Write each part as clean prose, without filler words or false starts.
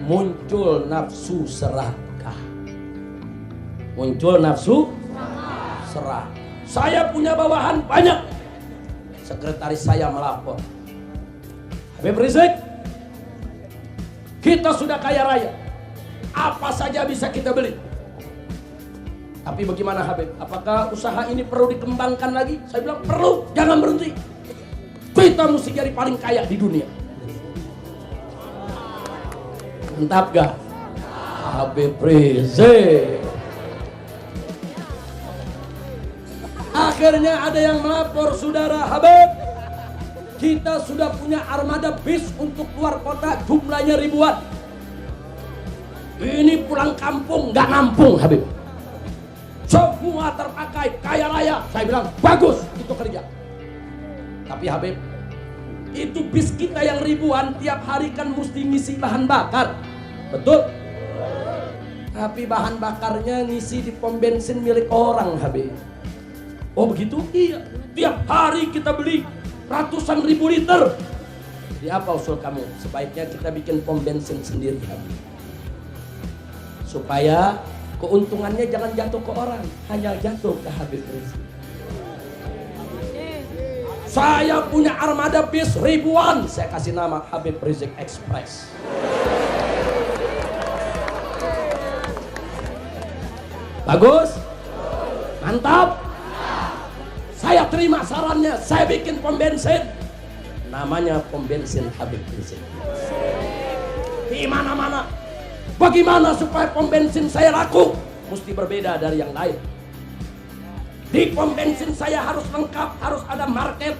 muncul nafsu serakah. Muncul nafsu serah. Saya punya bawahan banyak. Sekretaris saya melapor, Habib Rizik, kita sudah kaya raya, apa saja bisa kita beli. Tapi bagaimana Habib? Apakah usaha ini perlu dikembangkan lagi? Saya bilang perlu, jangan berhenti. Kita mesti jadi paling kaya di dunia. Mantap gak? Habib Rizik. Akhirnya ada yang melapor, saudara Habib, kita sudah punya armada bis untuk keluar kota, jumlahnya ribuan. Ini pulang kampung nggak nampung Habib. Semua terpakai, kaya raya. Saya bilang bagus, itu kerja. Tapi Habib, itu bis kita yang ribuan tiap hari kan mesti ngisi bahan bakar, betul? Tapi bahan bakarnya ngisi di pom bensin milik orang Habib. Oh begitu? Iya. Tiap hari kita beli ratusan ribu liter. Jadi apa usul kamu? Sebaiknya kita bikin pom bensin sendiri Habib. Supaya keuntungannya jangan jatuh ke orang, hanya jatuh ke Habib Rizik. Saya punya armada bis ribuan. Saya kasih nama Habib Rizik Express. Bagus? Mantap? Saya terima sarannya, saya bikin pom bensin. Namanya pom bensin Habib Rizik. Di mana-mana. Bagaimana supaya pom bensin saya laku? Mesti berbeda dari yang lain. Di pom bensin saya harus lengkap, harus ada market,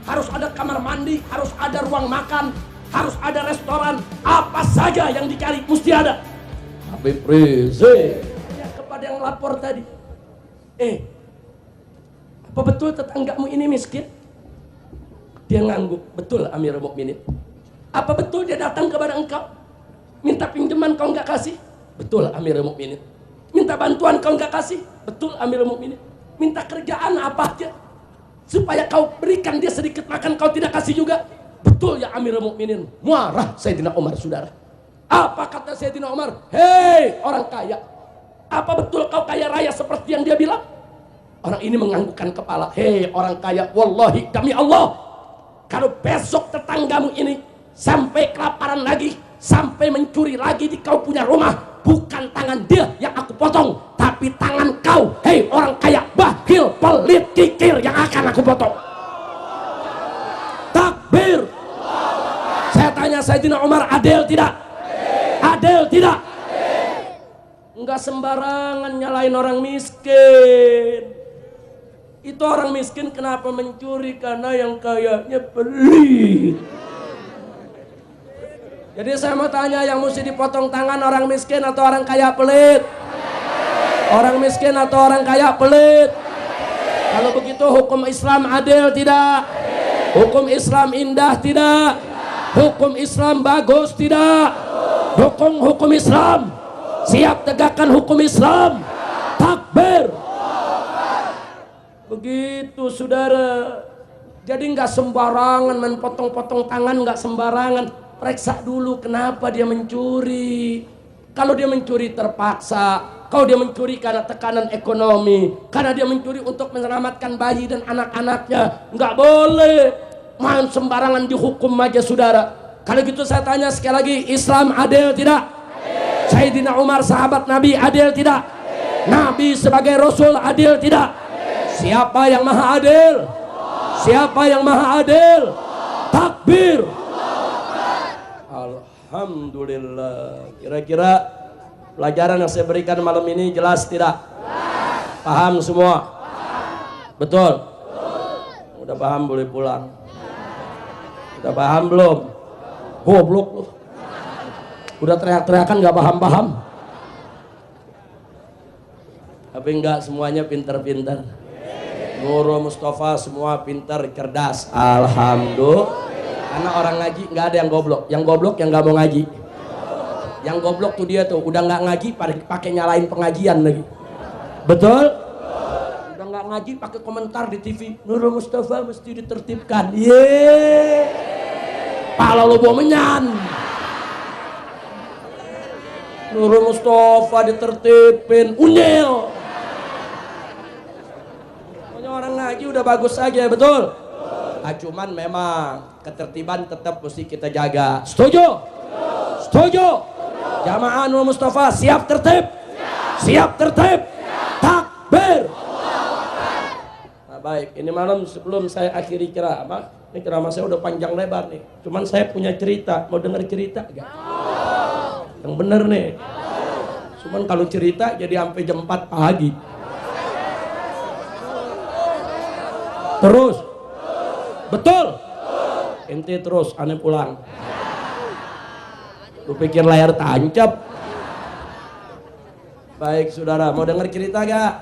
harus ada kamar mandi, harus ada ruang makan, harus ada restoran. Apa saja yang dicari mesti ada. Habib Rizik. Ya, kepada yang lapor tadi. Apa betul tetanggamu ini miskin? Dia ngangguk. Betul Amirul Mukminin. Apa betul dia datang kepada engkau? Minta pinjaman kau enggak kasih? Betul Amirul Mukminin. Minta bantuan kau enggak kasih? Betul Amirul Mukminin. Minta kerjaan apa aja supaya kau berikan dia sedikit makan kau tidak kasih juga? Betul ya Amirul Mukminin. Marah Sayyidina Umar, saudara. Apa kata Sayyidina Umar? Hei orang kaya, apa betul kau kaya raya seperti yang dia bilang? Orang ini menganggukkan kepala. Hei orang kaya, wallahi demi Allah, kalau besok tetanggamu ini sampai kelaparan lagi, sampai mencuri lagi di kau punya rumah, bukan tangan dia yang aku potong, tapi tangan kau, hei orang kaya, bakhil, pelit, kikir, yang akan aku potong. Takbir. Saya tanya Sayyidina Umar, adil tidak? Adil tidak? Enggak sembarangan nyalain orang miskin. Itu orang miskin kenapa mencuri? Karena yang kayanya pelit. Jadi saya mau tanya, yang mesti dipotong tangan orang miskin atau orang kaya pelit? Orang miskin atau orang kaya pelit? Kalau begitu hukum Islam adil tidak? Hukum Islam indah tidak? Hukum Islam bagus tidak? Hukum Islam siap tegakkan hukum Islam. Takbir. Begitu saudara. Jadi nggak sembarangan main potong-potong tangan, nggak sembarangan. Periksa dulu kenapa dia mencuri. Kalau dia mencuri terpaksa, kalau dia mencuri karena tekanan ekonomi, karena dia mencuri untuk menyelamatkan bayi dan anak-anaknya, nggak boleh main sembarangan dihukum aja saudara. Kalau gitu saya tanya sekali lagi, Islam adil tidak? Adil. Sayyidina Umar sahabat Nabi adil tidak? Adil. Nabi sebagai Rasul adil tidak? Adil. Siapa yang maha adil? Allah. Siapa yang maha adil? Allah. Takbir. Alhamdulillah. Kira-kira pelajaran yang saya berikan malam ini jelas tidak? Jelas. Paham semua? Paham. Betul? Betul. Udah paham boleh pulang. Udah paham belum? Goblok lu. Udah teriak-teriakan gak paham-paham. Tapi enggak, semuanya pintar-pintar. Nurul Mustafa semua pintar, cerdas. Alhamdulillah. Karena orang ngaji nggak ada yang goblok. Yang goblok yang nggak mau ngaji. Yang goblok tuh dia tuh udah nggak ngaji pakai nyalain pengajian lagi. Betul? Udah nggak ngaji pakai komentar di TV. Nurul Mustafa mesti ditertibkan. Pala lo bawa menyan. Nurul Mustafa ditertipin, unyil. Pokoknya orang ngaji udah bagus aja, betul? Cuman memang ketertiban tetap mesti kita jaga. Setuju? Setuju? Jamaah Nurul Mustafa siap tertib? Siap tertib? Takbir! Nah, baik, ini malam sebelum saya akhiri ceramah, ini ceramah saya udah panjang lebar nih. Cuman saya punya cerita, mau denger cerita gak? Yang bener nih. Cuman kalau cerita jadi sampai jam 4 pagi. Terus. Betul. Ente terus, aneh pulang. Lu pikir layar tancap? Baik saudara, mau denger cerita gak?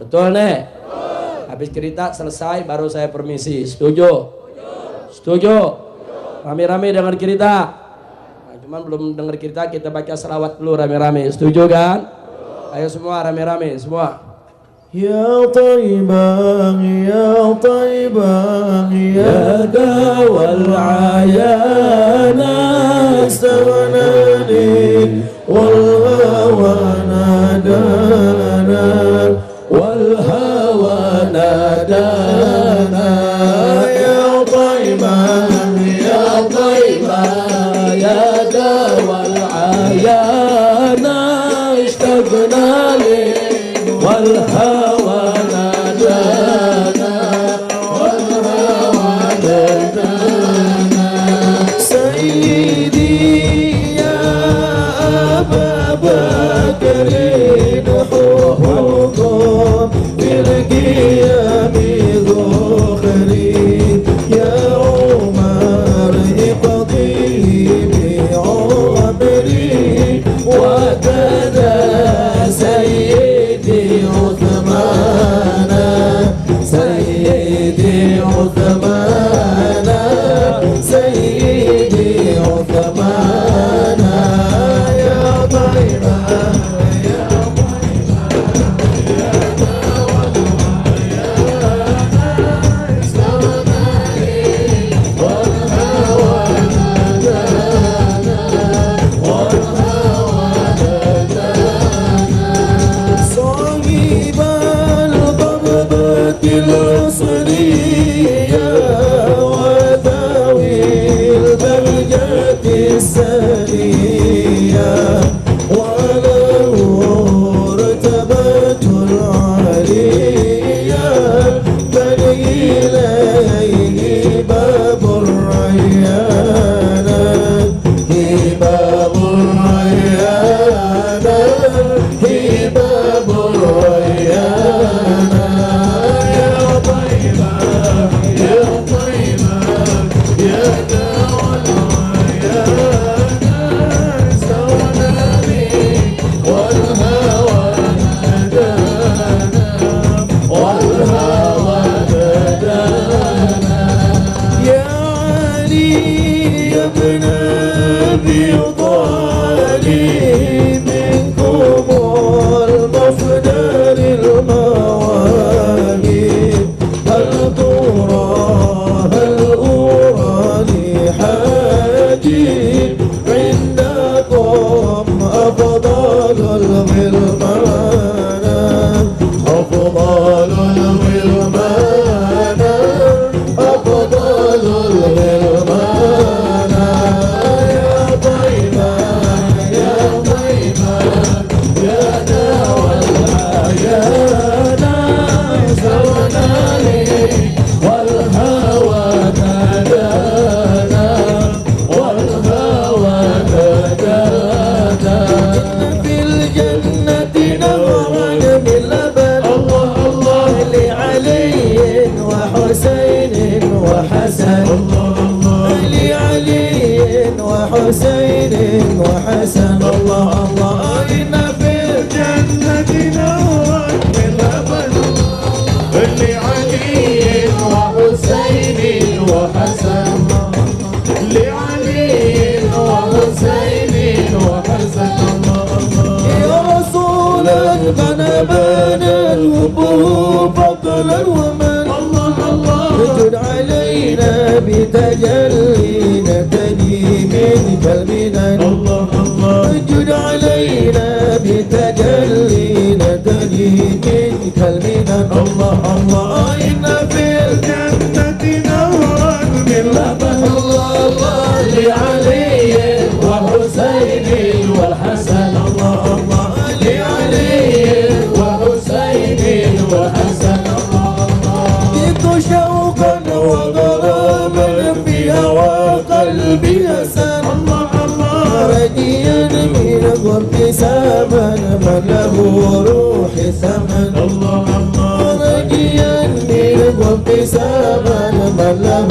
Betul nih. Habis cerita selesai baru saya permisi. Setuju? Setuju? Rame-rame denger cerita. Nah, cuman belum denger cerita, kita baca selawat dulu rame-rame. Setuju kan? Ayo semua rame-rame semua. يا طيبا يا طيبا يا دوا العيانا استغناني والهوى نادانا والهوى نادانا يا طيبا يا طيبا يا دوا العيانا اشتقنا لك والهوى نادانا والهوى نادانا سيدي يا أبا بكر حقوق في القيام ذخري يا عمر اقضي بعمري وكذا سيدي عثمان سيدي عثمان سيدي عثمان يا طيبة يا الوصلية وذوي البهجة السنية وله رتبة العالية بل إليه باب الريان باب الريان باب الريان حسين وحسن الله الله إن في الجنة نورا من لبن لعلي وحسين وحسن لعلي وحسين وحسن الله يا رسول قد بان الحب فضلا ومن الله الله اجد علينا بتجلي نتجي من قلبنا الله الله اجد علينا تجلي ندني منك المنن الله الله إن في الجنة نهرا من لبن الله الله لعلي وحسين والحسن الله الله لعلي وحسين والحسن الله الله جئت شوقا وغراما فيها وقلبي حسن الله الله رجيا من ابتساما من له روح ثمن الله الله رجيا من ابتساما من له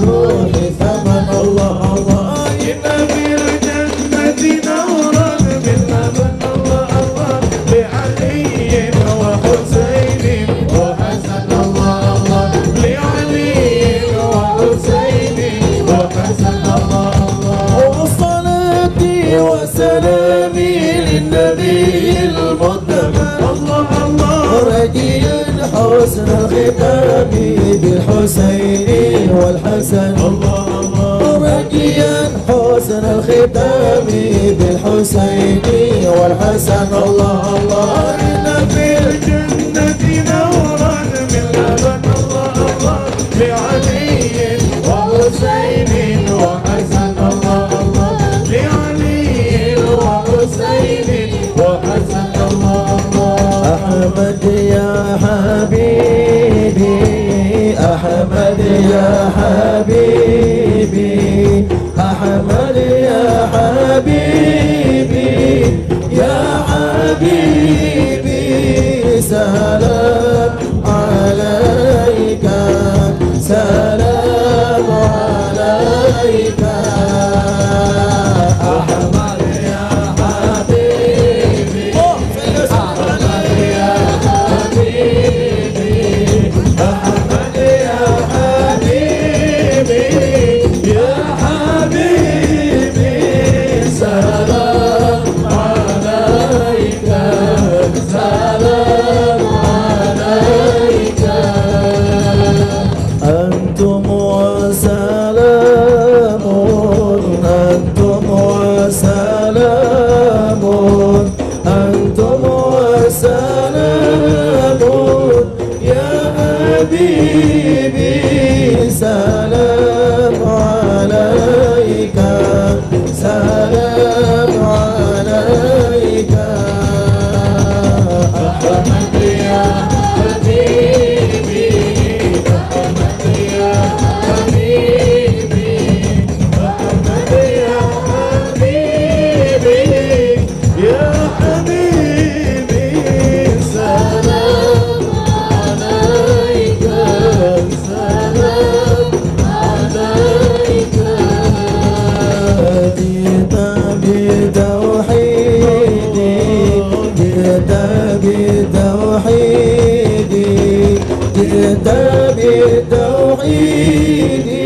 روح ثمن الله الله إن في الجنة نهرا من لبن الله الله لعلي وحسين وحسن الله الله لعلي وحسين وحسن الله الله وصلاتي وسلامي للنبي المقدم الله الله رجيا حسن الختام بالحسين والحسن الله الله رجيا حسن الختام بالحسين والحسن الله الله إن في الجنة نورا من لبن الله الله لعلي وحسين وحسن الله الله لعلي وحسين وحسن الله الله أحمد يا حبيبي أحمد يا حبيبي أحمد يا حبيبي يا حبيبي سلام عليك سلام عليك أحمد يا حبيبي أحمد يا حبيبي أحمد يا حبيبي يا حبيبي سلام عليك سلام عليك أنتم وسلام أنتم وسلام أنتم وسلام يا حبيبي سلام عليك سلام عليك أحمد يا حبيبي أحمد يا حبيبي أحمد يا حبيبي يا حبيبي سلام عليك سلام عليك جئت بتوحيدي جئت بتوحيدي جئت بتوحيدي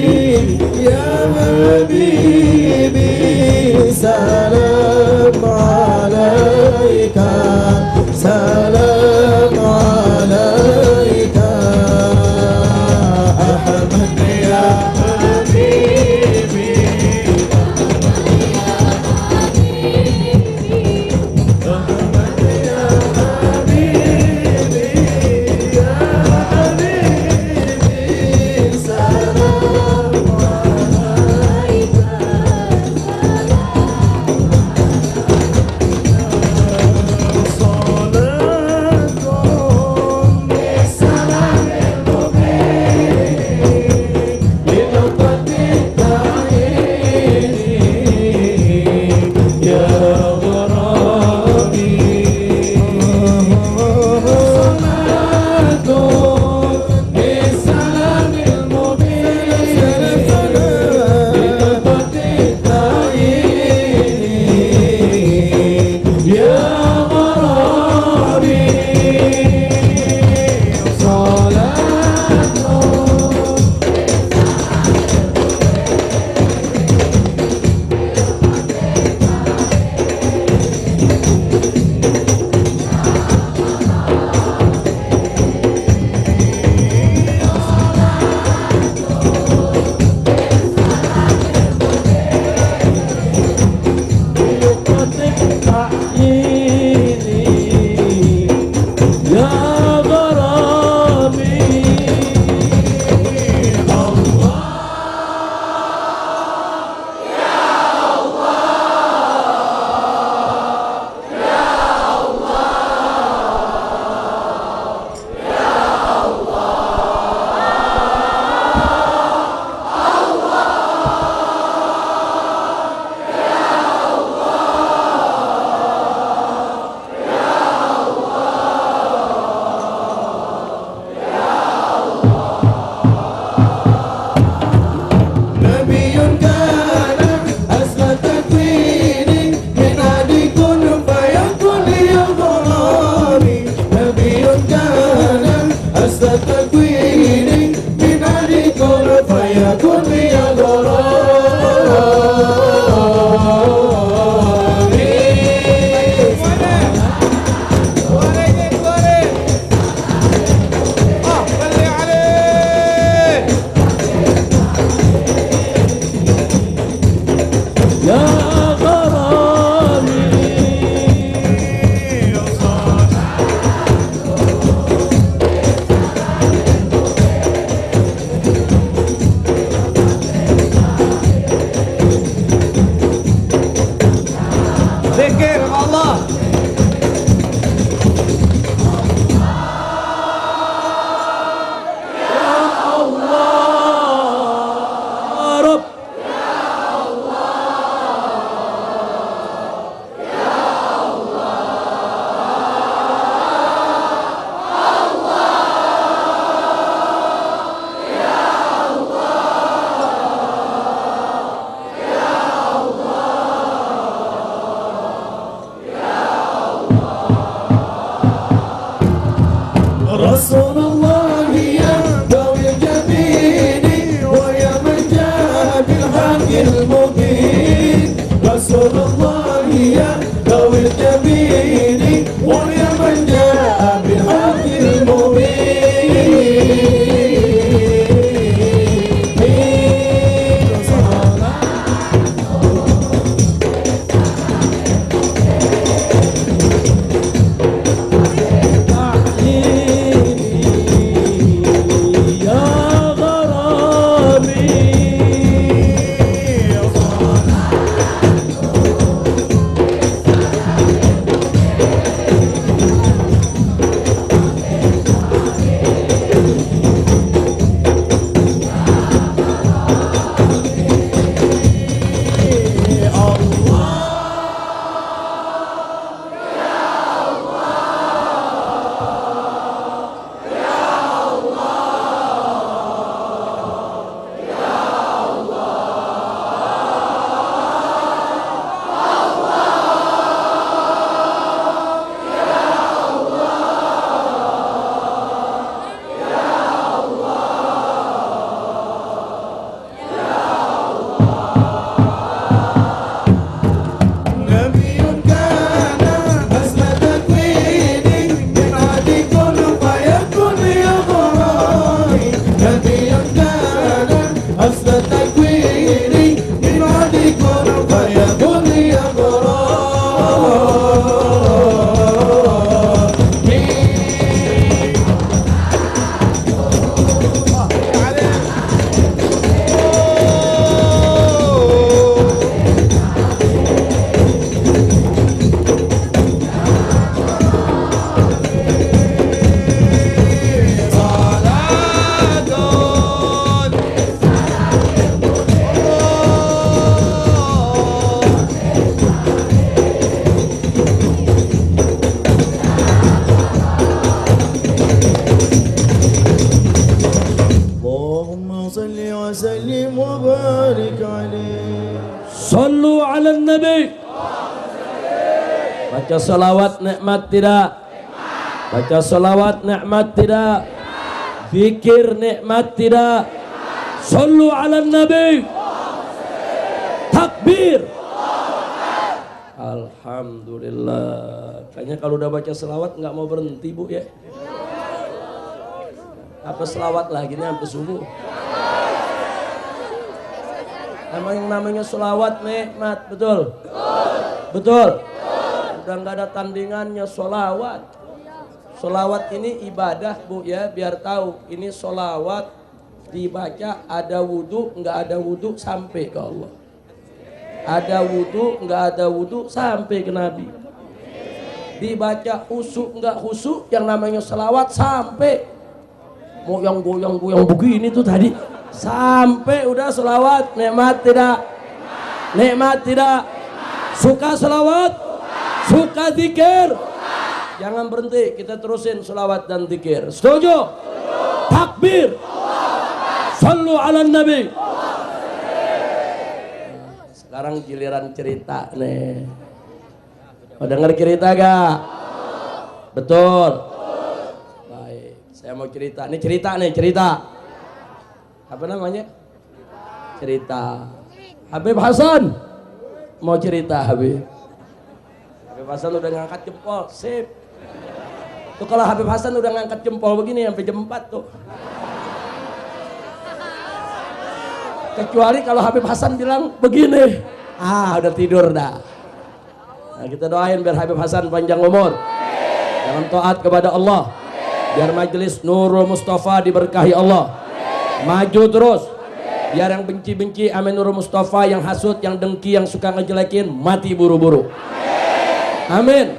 يا حبيبي سلام عليك سلام عليك أحمد يا حبيبي أحمد يا Zikir Allah. Rasulullah ya Dawil Jabini wa ya man jaa bil haqqil mubin. Rasulullah ya Dawil Jabini wa ya man jaa bil haqqil mubin. وسلم وبارك عليه. Sallu ala nabi. Baca salawat nikmat tidak? Baca salawat nikmat tidak? Zikir nikmat tidak? Sallu ala nabi. Takbir. Alhamdulillah. Kayaknya kalau udah baca selawat nggak mau berhenti bu ya. Apa selawat lagi nih sampai subuh? Emang yang namanya selawat nikmat, betul? Betul? Udah nggak ada tandingannya selawat. Selawat ini ibadah bu ya, biar tahu. Ini selawat dibaca ada wudhu, nggak ada wudhu sampai ke Allah. Ada wudhu, nggak ada wudhu sampai ke Nabi. Dibaca khusyuk, nggak khusyuk, yang namanya selawat sampai. Mau yang goyang-goyang begini tuh tadi. Sampai udah selawat, nikmat tidak? Nikmat tidak? Suka selawat? Suka zikir? Jangan berhenti, kita terusin selawat dan zikir. Setuju? Takbir. Sallu ala nabi. Sekarang giliran cerita nih. Mau denger cerita gak? Betul. Baik, saya mau cerita. Ini cerita nih, cerita. Apa namanya? Cerita. Habib Hasan mau cerita Habib. Habib Hasan udah ngangkat jempol, sip. Tuh kalau Habib Hasan udah ngangkat jempol begini sampai jam 4 tuh. Kecuali kalau Habib Hasan bilang begini, Udah tidur dah. Nah, kita doain biar Habib Hasan panjang umur. Jangan taat kepada Allah. Biar majelis Nurul Mustafa diberkahi Allah. Maju terus. Biar yang benci-benci amin Nurul Mustafa, yang hasut, yang dengki, yang suka ngejelekin mati buru-buru. Amin.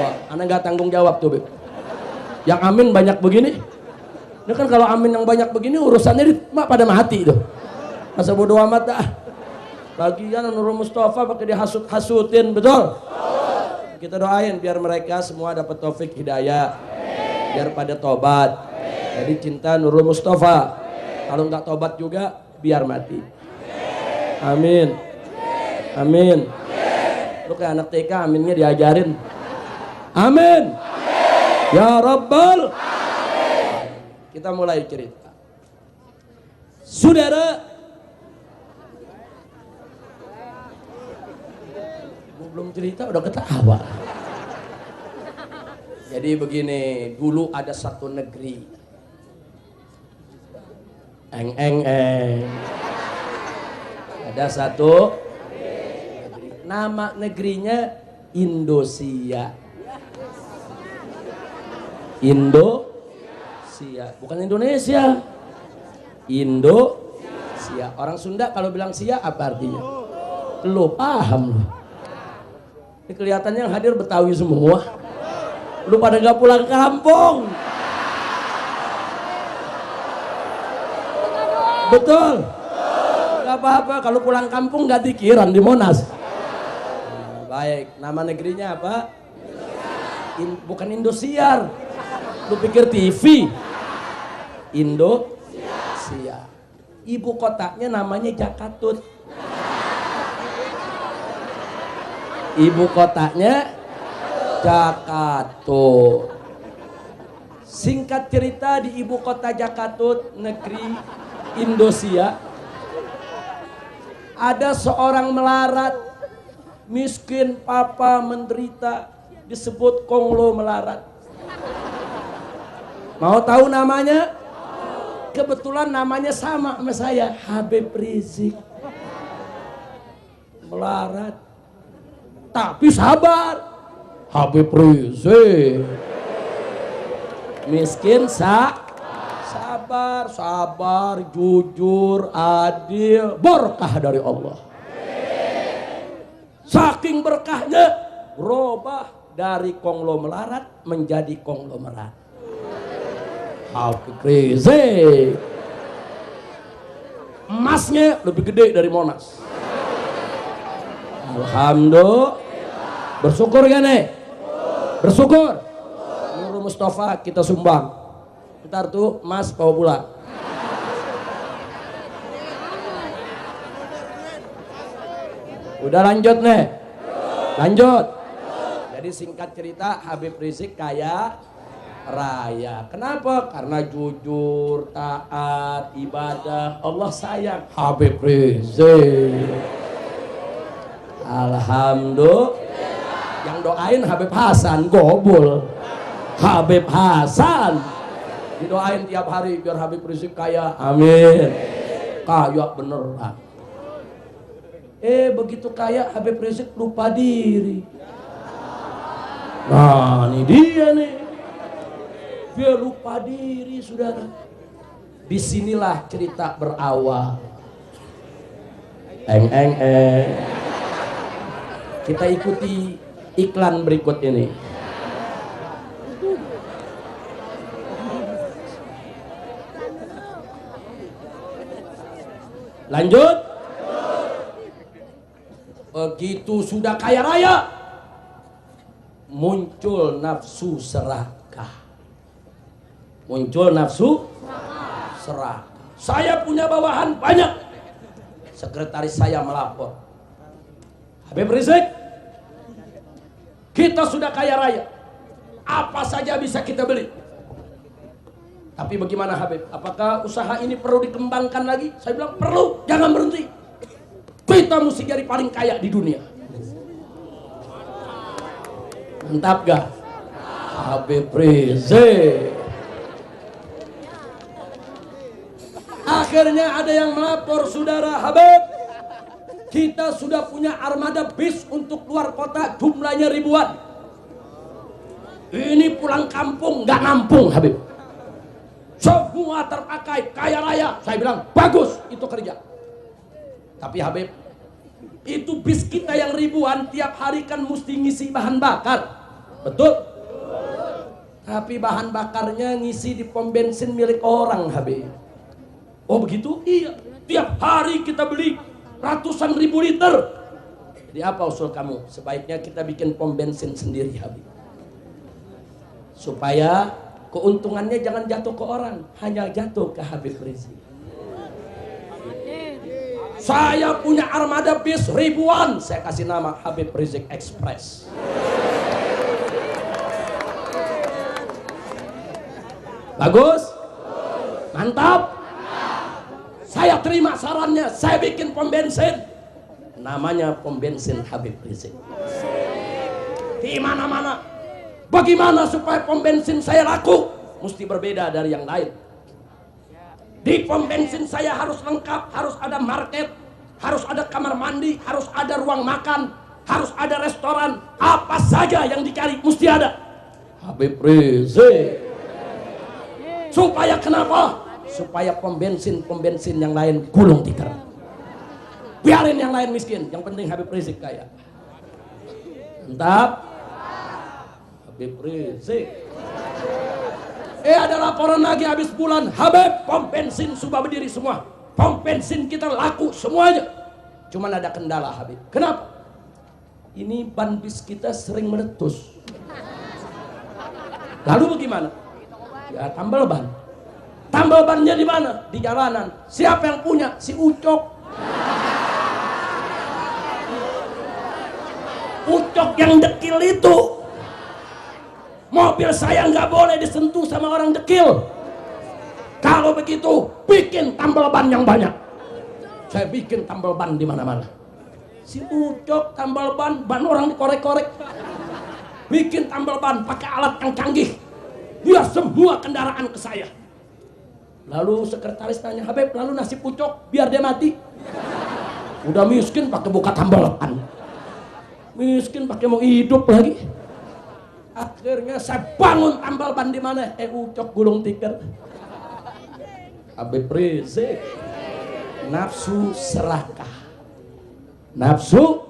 Wah, anak nggak tanggung jawab tuh, Beb. Yang amin banyak begini. Ini kan kalau amin yang banyak begini urusannya pada mati tuh. Masa bodo amat dah. Lagian Nurul Mustafa pakai dihasut-hasutin, betul? Kita doain biar mereka semua dapat taufik hidayah. Biar pada tobat. Jadi cinta Nurul Mustafa. Kalau nggak tobat juga biar mati. Amin. Amin. Lu kayak anak TK aminnya diajarin. Amin. Ya Rabbal. Kita mulai cerita. Saudara, belum cerita udah ketawa. Jadi begini, dulu ada satu negeri. Ada satu negeri. Nama negerinya Indonesia. Bukan Indonesia. Indonesia. Orang Sunda kalau bilang sia apa artinya? Lu paham lu. Ini kelihatannya yang hadir Betawi semua. Lu pada gak pulang kampung. Betul. Gak apa-apa kalau pulang kampung gak dikiran di Monas. Baik, nama negerinya apa? Bukan Indosiar. Lu pikir TV? Indonesia. Ibu kotanya namanya Jakatut. Ibu kotanya Jakatut. Singkat cerita, di ibu kota Jakatut, negeri Indonesia, ada seorang melarat, miskin, papa, menderita, disebut konglomerat. Mau tahu namanya? Kebetulan namanya sama saya, Habib Rizik. Melarat, tapi sabar. Habib Rizik. Miskin, sabar, jujur, adil, berkah dari Allah. Saking berkahnya, berubah dari konglomerat menjadi konglomerat. Habib Rizik. Emasnya lebih gede dari Monas. Alhamdulillah. Bersyukur gak nih? Bersyukur. Nurul Mustafa kita sumbang. Ntar tuh emas bawa pulang. Udah lanjut nih. Lanjut. Jadi singkat cerita, Habib Rizik kaya raya. Kenapa? Karena jujur, taat, ibadah. Allah sayang Habib Rizik. Alhamdulillah. Yang doain Habib Hasan, gobul. Habib Hasan didoain tiap hari biar Habib Rizik kaya. Amin. Kaya beneran. Begitu kaya Habib Rizik lupa diri. Nah, ini dia nih. Dia lupa diri, saudara. Disinilah cerita berawal. Kita ikuti iklan berikut ini. Lanjut. Begitu sudah kaya raya, muncul nafsu serakah. Muncul nafsu serakah. Saya punya bawahan banyak. Sekretaris saya melapor, Habib Rizik, kita sudah kaya raya, apa saja bisa kita beli. Tapi bagaimana Habib? Apakah usaha ini perlu dikembangkan lagi? Saya bilang perlu, jangan berhenti. Kita mesti jadi paling kaya di dunia. Mantap gak? Habib Rizik. Akhirnya ada yang melapor, saudara Habib. Kita sudah punya armada bis untuk luar kota, jumlahnya ribuan. Ini pulang kampung nggak nampung, Habib. Semua terpakai, kaya raya. Saya bilang bagus itu kerja. Tapi Habib, itu bis kita yang ribuan tiap hari kan mesti ngisi bahan bakar, betul? Tapi bahan bakarnya ngisi di pom bensin milik orang, Habib. Oh begitu? Iya. Tiap hari kita beli ratusan ribu liter. Jadi apa usul kamu? Sebaiknya kita bikin pom bensin sendiri, Habib. Supaya keuntungannya jangan jatuh ke orang, hanya jatuh ke Habib Rizik. Saya punya armada bis ribuan, saya kasih nama Habib Rizik Express. Bagus? Mantap? Saya terima sarannya, saya bikin pom bensin. Namanya pom bensin Habib Rizik. Di mana-mana. Bagaimana supaya pom bensin saya laku? Mesti berbeda dari yang lain. Di pom bensin saya harus lengkap, harus ada market, harus ada kamar mandi, harus ada ruang makan, harus ada restoran. Apa saja yang dicari mesti ada. Habib Rizik. Supaya kenapa? Supaya pom bensin yang lain gulung tikar. Biarin yang lain miskin, yang penting Habib Rizik kaya. Mantap. Habib Rizik. Ada laporan lagi habis bulan, Habib, pom bensin sudah berdiri semua. Pom bensin kita laku semuanya. Cuman ada kendala, Habib. Kenapa? Ini ban bis kita sering meletus. Lalu bagaimana? Ya tambal ban. Tambal bannya di mana? Di jalanan. Siapa yang punya? Si Ucok. Ucok yang dekil itu. Mobil saya nggak boleh disentuh sama orang dekil. Kalau begitu, bikin tambal ban yang banyak. Saya bikin tambal ban di mana-mana. Si Ucok tambal ban orang dikorek-korek. Bikin tambal ban pakai alat yang canggih. Biar semua kendaraan ke saya. Lalu sekretaris tanya, Habib, lalu nasib Ucok biar dia mati. Udah miskin pakai buka tambal ban. Miskin pakai mau hidup lagi. Akhirnya saya bangun tambal ban di mana? Ucok gulung tikar. Habib Rizik. Nafsu serakah. Nafsu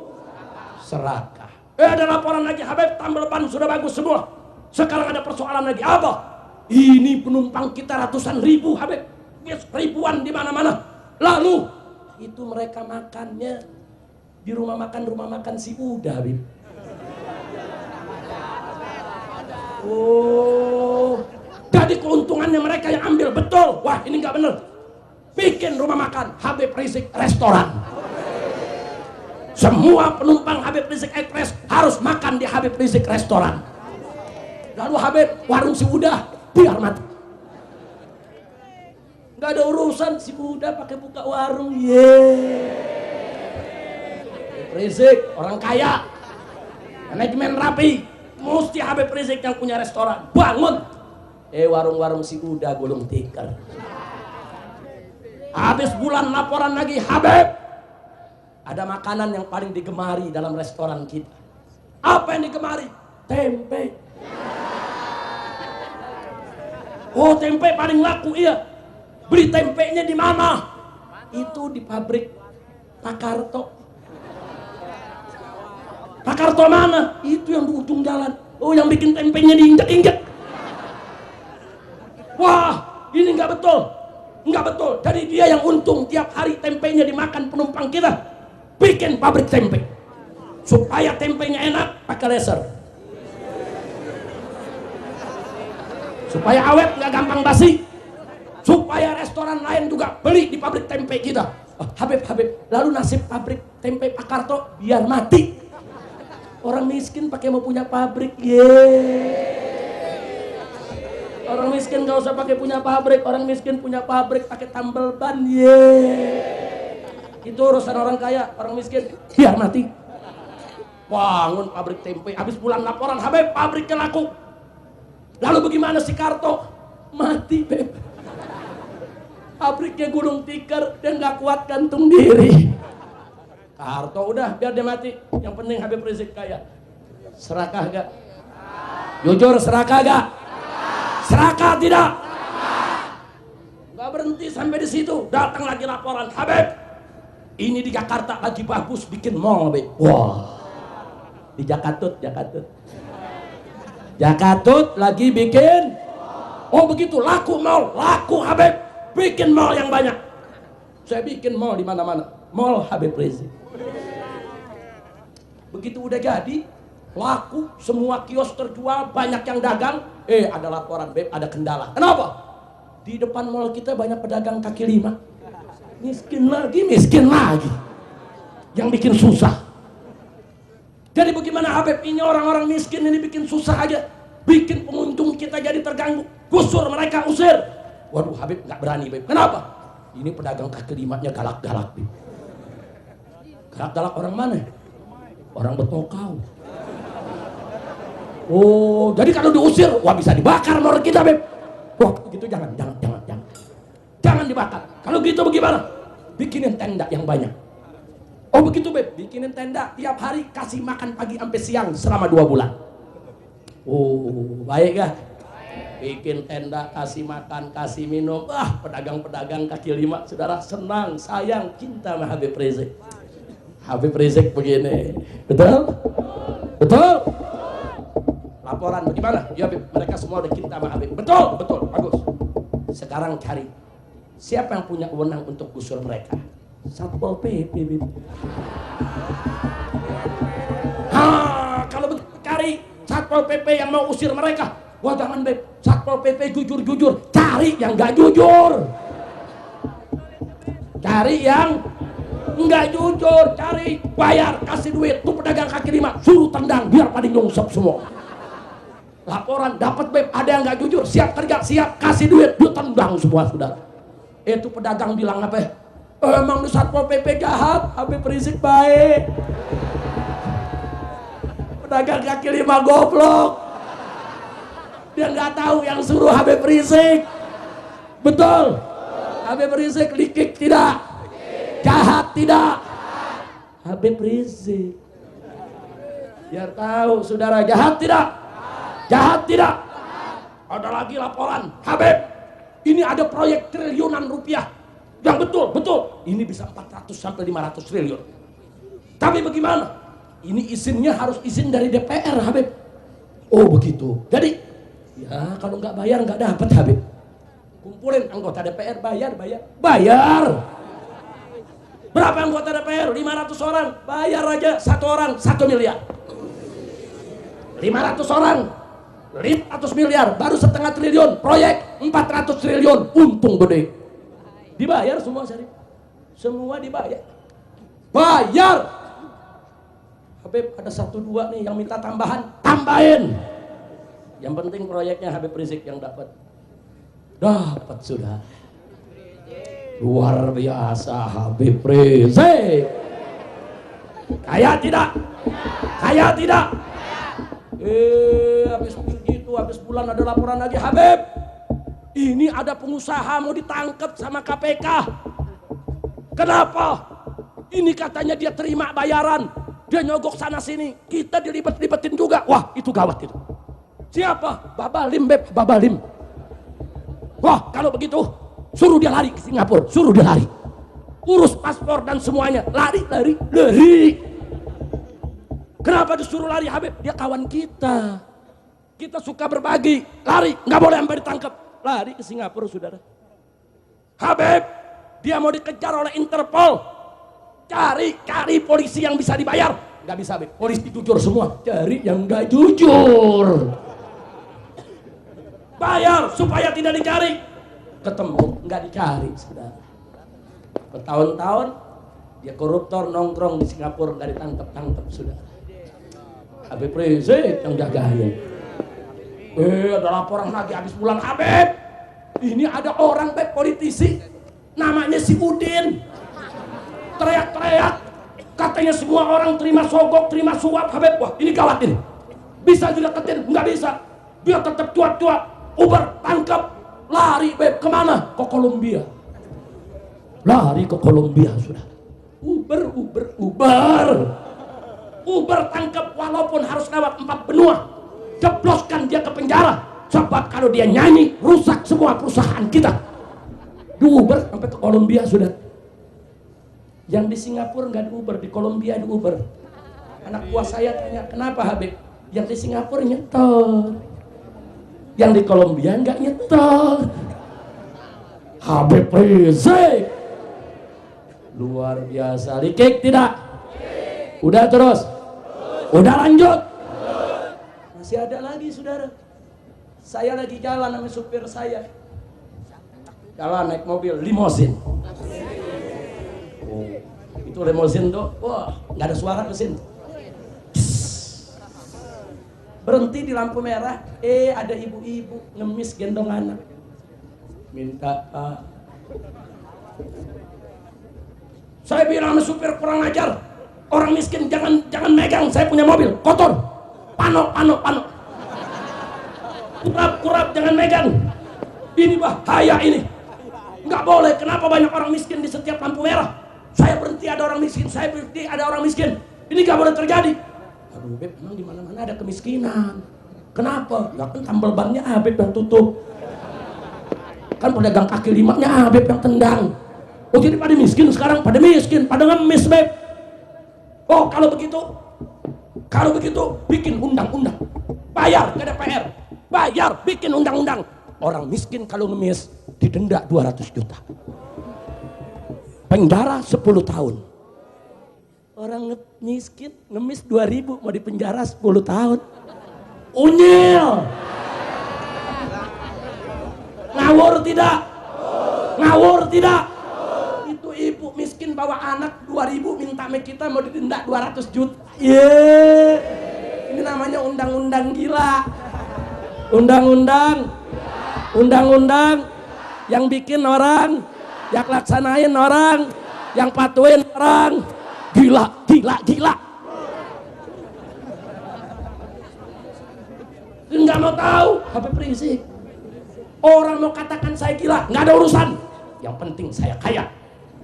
serakah. Ada laporan lagi, Habib, tambal ban sudah bagus semua. Sekarang ada persoalan lagi. Apa? Ini penumpang kita ratusan ribu, Habib. Ribuan di mana-mana. Lalu itu mereka makannya di rumah makan si Uda, Habib. Oh, jadi keuntungannya mereka yang ambil, betul. Wah, ini nggak bener. Bikin rumah makan Habib Rizik restoran. Semua penumpang Habib Rizik Express harus makan di Habib Rizik restoran. Lalu Habib, warung si Uda biar mati. Nggak ada urusan si Uda pakai buka warung. Habib Rizik orang kaya, manajemen rapi. Mesti Habib Rizik yang punya restoran. Bangun. Warung-warung si Uda gulung tikar. Habis bulan laporan lagi, Habib, ada makanan yang paling digemari dalam restoran kita. Apa yang digemari? Tempe. Oh, tempe paling laku, iya. Beli tempenya di mana? Itu di pabrik Pak Karto. Pak Karto mana? Itu yang di ujung jalan. Oh, yang bikin tempenya diinjek-injek. Wah, ini nggak betul. Nggak betul. Jadi dia yang untung tiap hari tempenya dimakan penumpang kita. Bikin pabrik tempe. Supaya tempenya enak, pakai laser. Supaya awet, nggak gampang basi. Supaya restoran lain juga beli di pabrik tempe kita. Habib, lalu nasib pabrik tempe Pak Karto biar mati. Orang miskin pakai mau punya pabrik, Orang miskin gak usah pakai punya pabrik, orang miskin punya pabrik pakai tambal ban, Itu urusan orang kaya, orang miskin biar mati. Bangun pabrik tempe, habis bulan laporan, Habib, pabriknya laku. Lalu bagaimana si Karto? Mati, Beb. Pabriknya gulung tikar, dia nggak kuat gantung diri. Harto udah biar dia mati. Yang penting Habib Rizik kaya. Serakah gak? Jujur serakah gak? Serakah tidak? Gak berhenti sampai di situ. Datang lagi laporan, Habib, ini di Jakarta lagi bagus bikin mall, Habib. Wah, di Jakatut lagi bikin. Oh begitu, laku mall, laku Habib, bikin mall yang banyak. Saya bikin mall di mana-mana, mall Habib Rizik. Begitu udah jadi, laku, semua kios terjual, banyak yang dagang. Ada laporan, Beb, ada kendala. Kenapa? Di depan mall kita banyak pedagang kaki lima. Miskin lagi. Yang bikin susah. Jadi bagaimana Habib, ini orang-orang miskin ini bikin susah aja. Bikin pengunjung kita jadi terganggu. Gusur mereka, usir. Waduh, Habib nggak berani, Beb. Kenapa? Ini pedagang kaki limanya galak-galak, Beb. Galak-galak orang mana? Orang Betokau. Oh, jadi kalau diusir, wah bisa dibakar mall kita, Beb. Wah, gitu jangan dibakar. Kalau gitu bagaimana? Bikinin tenda yang banyak. Oh begitu, Beb, bikinin tenda tiap hari, kasih makan pagi sampai siang selama 2 bulan. Oh, baik gak? Bikin tenda, kasih makan, kasih minum. Pedagang-pedagang kaki lima, saudara senang, sayang, cinta sama Habib Rizik. Habib Rizik begini, betul? Betul? Laporan bagaimana? Ya Habib, mereka semua udah cinta sama Habib. Betul, bagus. Sekarang cari siapa yang punya wewenang untuk gusur mereka. Satpol PP, Bib. Kalau begitu cari Satpol PP yang mau usir mereka. Wah jangan, Beb, Satpol PP jujur-jujur. Cari yang gak jujur. Cari yang nggak jujur, cari, bayar, kasih duit. Tuh pedagang kaki lima, suruh tendang biar pada nyungsep semua. Laporan dapat, Beb, ada yang nggak jujur, siap kerja, siap kasih duit, dia tendang semua, saudara. Itu pedagang bilang apa? Emang di Satpol PP jahat, Habib Rizik baik. Pedagang kaki lima goblok. Dia nggak tahu yang suruh Habib Rizik. Betul. Habib Rizik likik tidak. Jahat tidak. Habib Rizik. Biar tahu saudara, jahat tidak. Jahat tidak. Ada lagi laporan, Habib, ini ada proyek triliunan rupiah. Yang betul. Ini bisa 400 sampai 500 triliun. Tapi bagaimana? Ini izinnya harus izin dari DPR, Habib. Oh begitu. Jadi, ya kalau nggak bayar nggak dapat, Habib. Kumpulin anggota DPR, bayar. Berapa anggota DPR? 500 orang. Bayar aja satu orang 1 miliar. 500 orang 500 miliar, baru setengah triliun. Proyek 400 triliun, untung gede. Dibayar semua, Syarif. Semua dibayar. Bayar. Habib ada 1-2 nih yang minta tambahan, tambahin. Yang penting proyeknya Habib Rizik yang dapat. Dapat sudah. Luar biasa Habib Rizik. Kaya tidak? Kaya tidak? Habis begitu, habis bulan ada laporan lagi, Habib, ini ada pengusaha mau ditangkap sama KPK. Kenapa? Ini katanya dia terima bayaran, dia nyogok sana sini, kita dilibet-libetin juga. Wah itu gawat itu. Siapa? Babalim, Beb, Babalim. Wah kalau begitu suruh dia lari ke Singapura, suruh dia lari, urus paspor dan semuanya, lari. Kenapa disuruh lari, Habib? Dia kawan kita. Kita suka berbagi, lari, nggak boleh sampai ditangkap. Lari ke Singapura, saudara. Habib, dia mau dikejar oleh Interpol. Cari polisi yang bisa dibayar. Nggak bisa, Habib. Polisi jujur semua. Cari yang nggak jujur. Bayar supaya tidak dicari. Ketemu, nggak dicari, saudara. Bertahun-tahun dia koruptor nongkrong di Singapura, nggak ditangkap, saudara. Habib Rizik yang jagain. Ada laporan lagi habis bulan, Habib, ini ada orang, Beb, politisi namanya si Udin, teriak-teriak katanya semua orang terima sogok, terima suap, Habib. Wah ini gawat ini. Bisa dideketin? Nggak bisa. Dia tetap cuat-cuat. Uber tangkap, lari, Beb, kemana? Ke Kolombia. Lari ke Kolombia, sudah. Uber tangkap walaupun harus lewat 4 benua, jebloskan dia ke penjara. Sebab kalau dia nyanyi rusak semua perusahaan kita. Di Uber sampai ke Kolombia sudah. Yang di Singapura nggak di Uber, di Kolombia di Uber. Anak buah saya tanya, kenapa Habib? Yang di Singapura nyetor, yang di Kolombia nggak nyetor. Habib Rizik luar biasa. Dikik tidak? Udah terus? Udah lanjut? Masih ada lagi saudara. Saya lagi jalan sama supir saya, jalan naik mobil limosin. Oh, itu limosin tuh, wah nggak ada suara mesin. Berhenti di lampu merah, ada ibu-ibu ngemis gendong anak. Minta Pak. Saya bilang sama supir, kurang ajar. Orang miskin jangan megang, saya punya mobil kotor. Pano. Kurap jangan megang. Ini bahaya ini. Nggak boleh. Kenapa banyak orang miskin di setiap lampu merah? Saya berhenti ada orang miskin, saya berhenti ada orang miskin. Ini nggak boleh terjadi. Aduh Beb, emang di mana-mana ada kemiskinan. Kenapa? Ya kan tambal bannya Habib yang tutup. Kan pedagang kaki limanya Habib yang tendang. Oh jadi pada miskin sekarang, pada miskin, pada ngemis Beb. Oh kalau begitu bikin undang-undang. Bayar ke DPR. Bayar, bikin undang-undang. Orang miskin kalau ngemis didenda 200 juta. Penjara 10 tahun. Orang miskin ngemis 2.000 mau dipenjara 10 tahun. Unyil. Ngawur tidak? Ngawur tidak? Itu ibu miskin bawa anak 2.000 minta sama kita mau didenda 200 juta. Ini namanya undang-undang gila. Undang-undang yang bikin orang, yang laksanain orang, yang patuhin orang. Gila. Nggak mau tahu Habib Rizik. Orang mau katakan saya gila, nggak ada urusan. Yang penting saya kaya.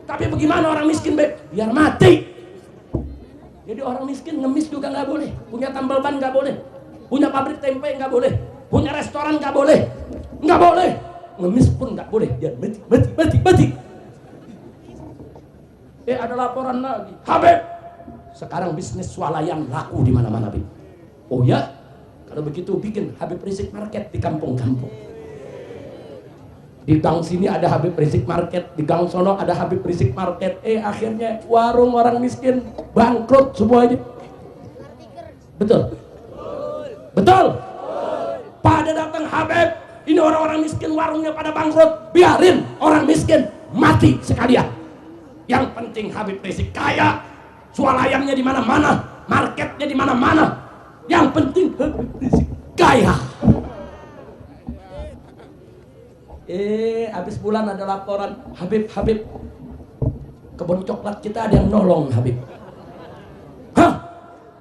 Tapi bagaimana orang miskin Beb? Biar mati. Jadi orang miskin ngemis juga nggak boleh. Punya tambal ban nggak boleh. Punya pabrik tempe nggak boleh. Punya restoran nggak boleh. Nggak boleh. Ngemis pun nggak boleh. Biar mati. Ada laporan lagi. Habib, sekarang bisnis swalayan laku di mana-mana Beb. Oh ya? Kalau begitu bikin Habib Rizik Market di kampung-kampung. Di gang sini ada Habib Rizik Market, di gang sono ada Habib Rizik Market. Akhirnya warung orang miskin bangkrut semuanya. Betul? Pada datang Habib, ini orang-orang miskin warungnya pada bangkrut. Biarin orang miskin mati sekalian. Yang penting Habib Rizik kaya, swalayannya di mana-mana, marketnya di mana-mana. Yang penting Habib Rizik kaya. Habis bulan ada laporan, Habib, kebun coklat kita ada yang nolong Habib. Hah?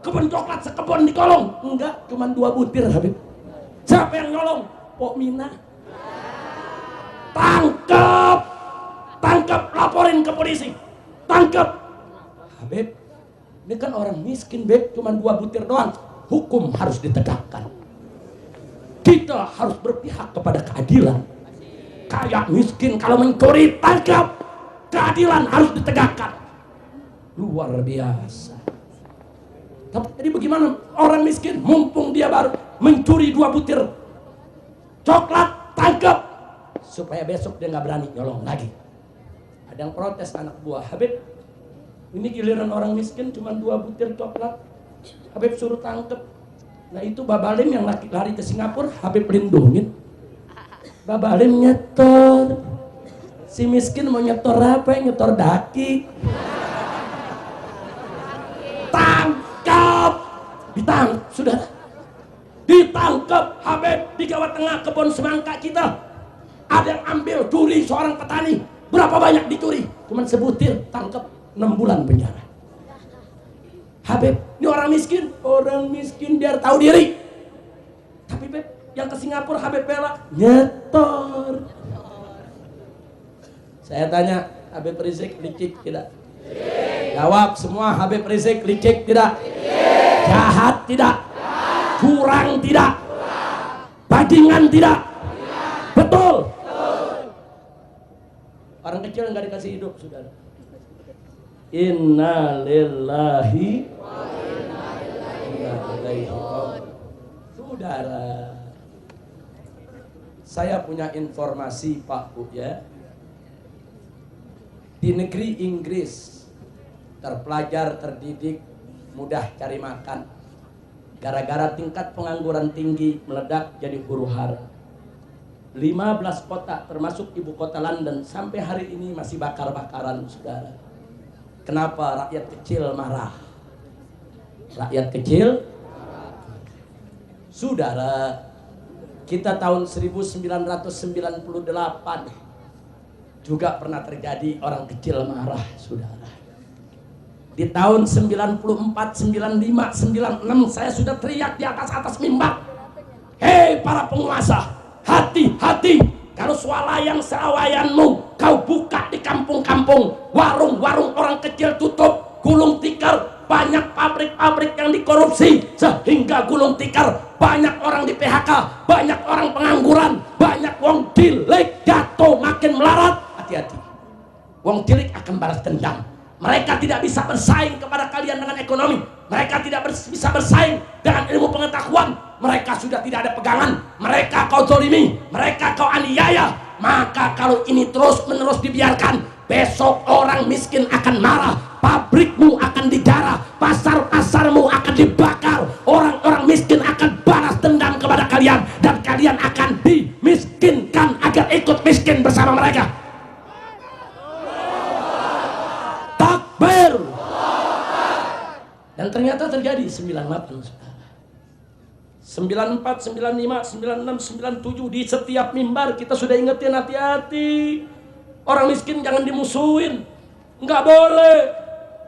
Kebun coklat sekebun dikolong? Enggak, cuma 2 butir Habib. Siapa yang nolong? Pok Mina. Tangkap, laporin ke polisi. Tangkap. Habib, ini kan orang miskin Beb, cuma 2 butir doang. Hukum harus ditegakkan. Kita harus berpihak kepada keadilan. Kaya miskin kalau mencuri tangkap. Keadilan harus ditegakkan. Luar biasa. Tapi jadi bagaimana orang miskin mumpung dia baru mencuri 2 butir coklat, tangkap. Supaya besok dia nggak berani nyolong lagi. Ada yang protes anak buah, Habib, ini giliran orang miskin cuma 2 butir coklat, Habib suruh tangkep. Nah itu Babalim yang lari ke Singapura, Habib lindungin. Babalim nyetor. Si miskin mau nyetor apa? Nyetor daki. Tangkap. Ditangkap Habib di Jawa Tengah, kebun semangka kita. Ada yang ambil curi seorang petani. Berapa banyak dicuri? Cuman sebutir, tangkap 6 bulan penjara. Habib, ini orang miskin biar tahu diri. Tapi Beb, yang ke Singapura Habib bela nyetor. Saya tanya, Habib Rizik licik tidak? Jawab semua. Habib Rizik licik tidak? Jahat tidak? Curang tidak? Bajingan tidak? Betul? Orang kecil nggak dikasih hidup, saudara. Inna lillahi wa inna ilaihi raji'un. Saudara, saya punya informasi Pak Bu ya. Di negeri Inggris, terpelajar, terdidik, mudah cari makan. Gara-gara tingkat pengangguran tinggi meledak jadi huru hara. 15 kota termasuk ibu kota London sampai hari ini masih bakar-bakaran, saudara. Kenapa rakyat kecil marah? Rakyat kecil, saudara, kita tahun 1998 juga pernah terjadi orang kecil marah, saudara. Di tahun 94, 95, 96 saya sudah teriak di atas mimbar. Hei para penguasa, hati-hati kalau swalayan serawayanmu kau buka di kampung-kampung, warung-warung orang kecil tutup, gulung tikar, banyak pabrik-pabrik yang dikorupsi sehingga gulung tikar, banyak orang di PHK, banyak orang pengangguran, banyak wong cilik jatuh makin melarat. Hati-hati, wong cilik akan balas dendam. Mereka tidak bisa bersaing kepada kalian dengan ekonomi. Mereka tidak bisa bersaing dengan ilmu pengetahuan. Mereka sudah tidak ada pegangan. Mereka kau zolimi, mereka kau aniaya. Maka kalau ini terus menerus dibiarkan, besok orang miskin akan marah, pabrikmu akan dijarah, pasar-pasarmu akan dibakar, orang-orang miskin akan balas dendam kepada kalian, dan kalian akan dimiskinkan agar ikut miskin bersama mereka. Takbir. Dan ternyata terjadi 98, saudara. 94, 95, 96, 97 di setiap mimbar kita sudah ingetin, hati-hati. Orang miskin jangan dimusuhin. Enggak boleh.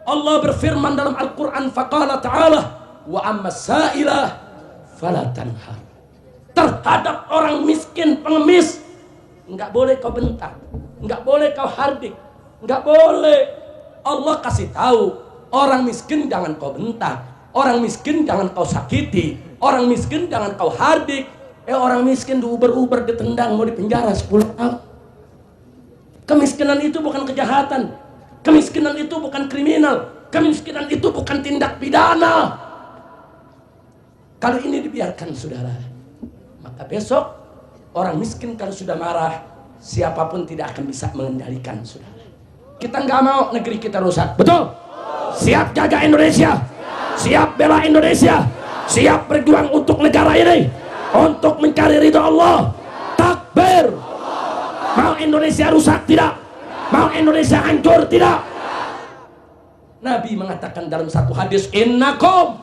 Allah berfirman dalam Al-Quran, faqala ta'ala wa amma sa'ilah fala tanhar. Terhadap orang miskin pengemis, enggak boleh kau bentak, enggak boleh kau hardik, enggak boleh. Allah kasih tahu, orang miskin jangan kau bentak, orang miskin jangan kau sakiti, orang miskin jangan kau hardik. Orang miskin diuber-uber, ditendang, mau dipenjara 10 tahun. Kemiskinan itu bukan kejahatan, kemiskinan itu bukan kriminal, kemiskinan itu bukan tindak pidana. Kalau ini dibiarkan, saudara, maka besok orang miskin kalau sudah marah, siapapun tidak akan bisa mengendalikan, saudara. Kita nggak mau negeri kita rusak, betul? Siap jaga Indonesia, siap bela Indonesia, siap berjuang untuk negara ini, untuk mencari ridho Allah. Takbir. Mau Indonesia rusak tidak? Mau Indonesia hancur tidak? Nabi mengatakan dalam satu hadis, innakum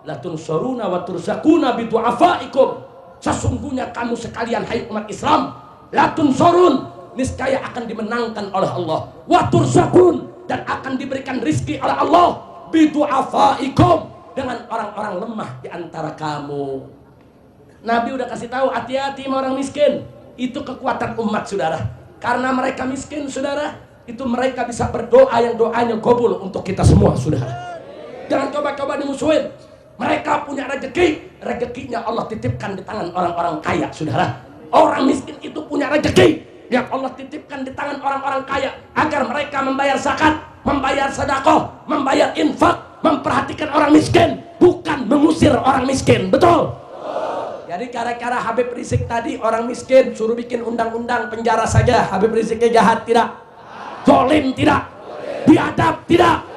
latunsuruna wa turzaquna bidu'afaikum. Sesungguhnya kamu sekalian, hai umat Islam, latunsurun, niscaya akan dimenangkan oleh Allah, wa turzaqun, dan akan diberikan rizki oleh Allah, bidu'afaikum, dengan orang-orang lemah di antara kamu. Nabi udah kasih tahu, hati-hati sama orang miskin. Itu kekuatan umat, saudara. Karena mereka miskin, saudara, itu mereka bisa berdoa yang doanya gobul untuk kita semua, saudara. Jangan coba-coba dimusuhin. Mereka punya rezeki, rezekinya Allah titipkan di tangan orang-orang kaya, saudara. Orang miskin itu punya rezeki yang Allah titipkan di tangan orang-orang kaya, agar mereka membayar zakat, membayar sedekah, membayar infak, memperhatikan orang miskin, bukan mengusir orang miskin. Betul? Jadi gara-gara Habib Rizik tadi orang miskin suruh bikin undang-undang penjara saja. Habib Riziknya jahat tidak? Zolim tidak? Biadab tidak?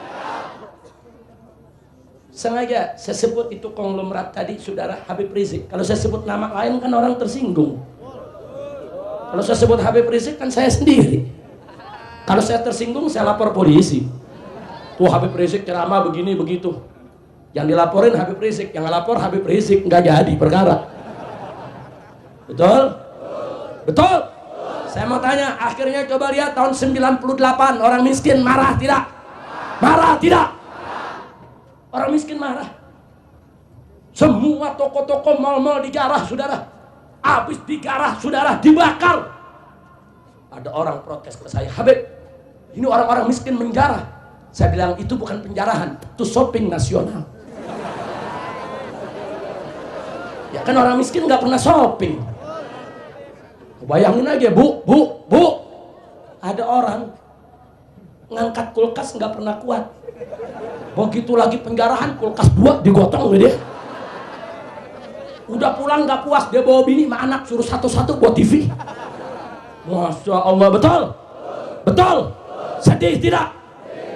Sengaja saya sebut itu konglomerat tadi, saudara, Habib Rizik. Kalau saya sebut nama lain kan orang tersinggung. Kalau saya sebut Habib Rizik kan saya sendiri. Kalau saya tersinggung saya lapor polisi. Tuh Habib Rizik ceramah begini begitu. Yang dilaporin Habib Rizik, yang ngelapor Habib Rizik, nggak jadi perkara. Betul? Betul? Saya mau tanya, akhirnya coba lihat tahun 98 orang miskin marah tidak? Marah tidak? Orang miskin marah. Semua toko-toko, mal-mal digarah, saudara. Habis digarah, saudara, dibakar. Ada orang protes ke saya, Habib, ini orang-orang miskin menjarah. Saya bilang itu bukan penjarahan, itu shopping nasional. Ya kan orang miskin nggak pernah shopping. Bayangin aja, bu, ada orang ngangkat kulkas nggak pernah kuat. Begitu lagi penjarahan, kulkas 2 digotong dia. Udah pulang nggak puas, dia bawa bini sama anak, suruh satu-satu buat TV. Masya Allah, betul? Betul? Sedih tidak?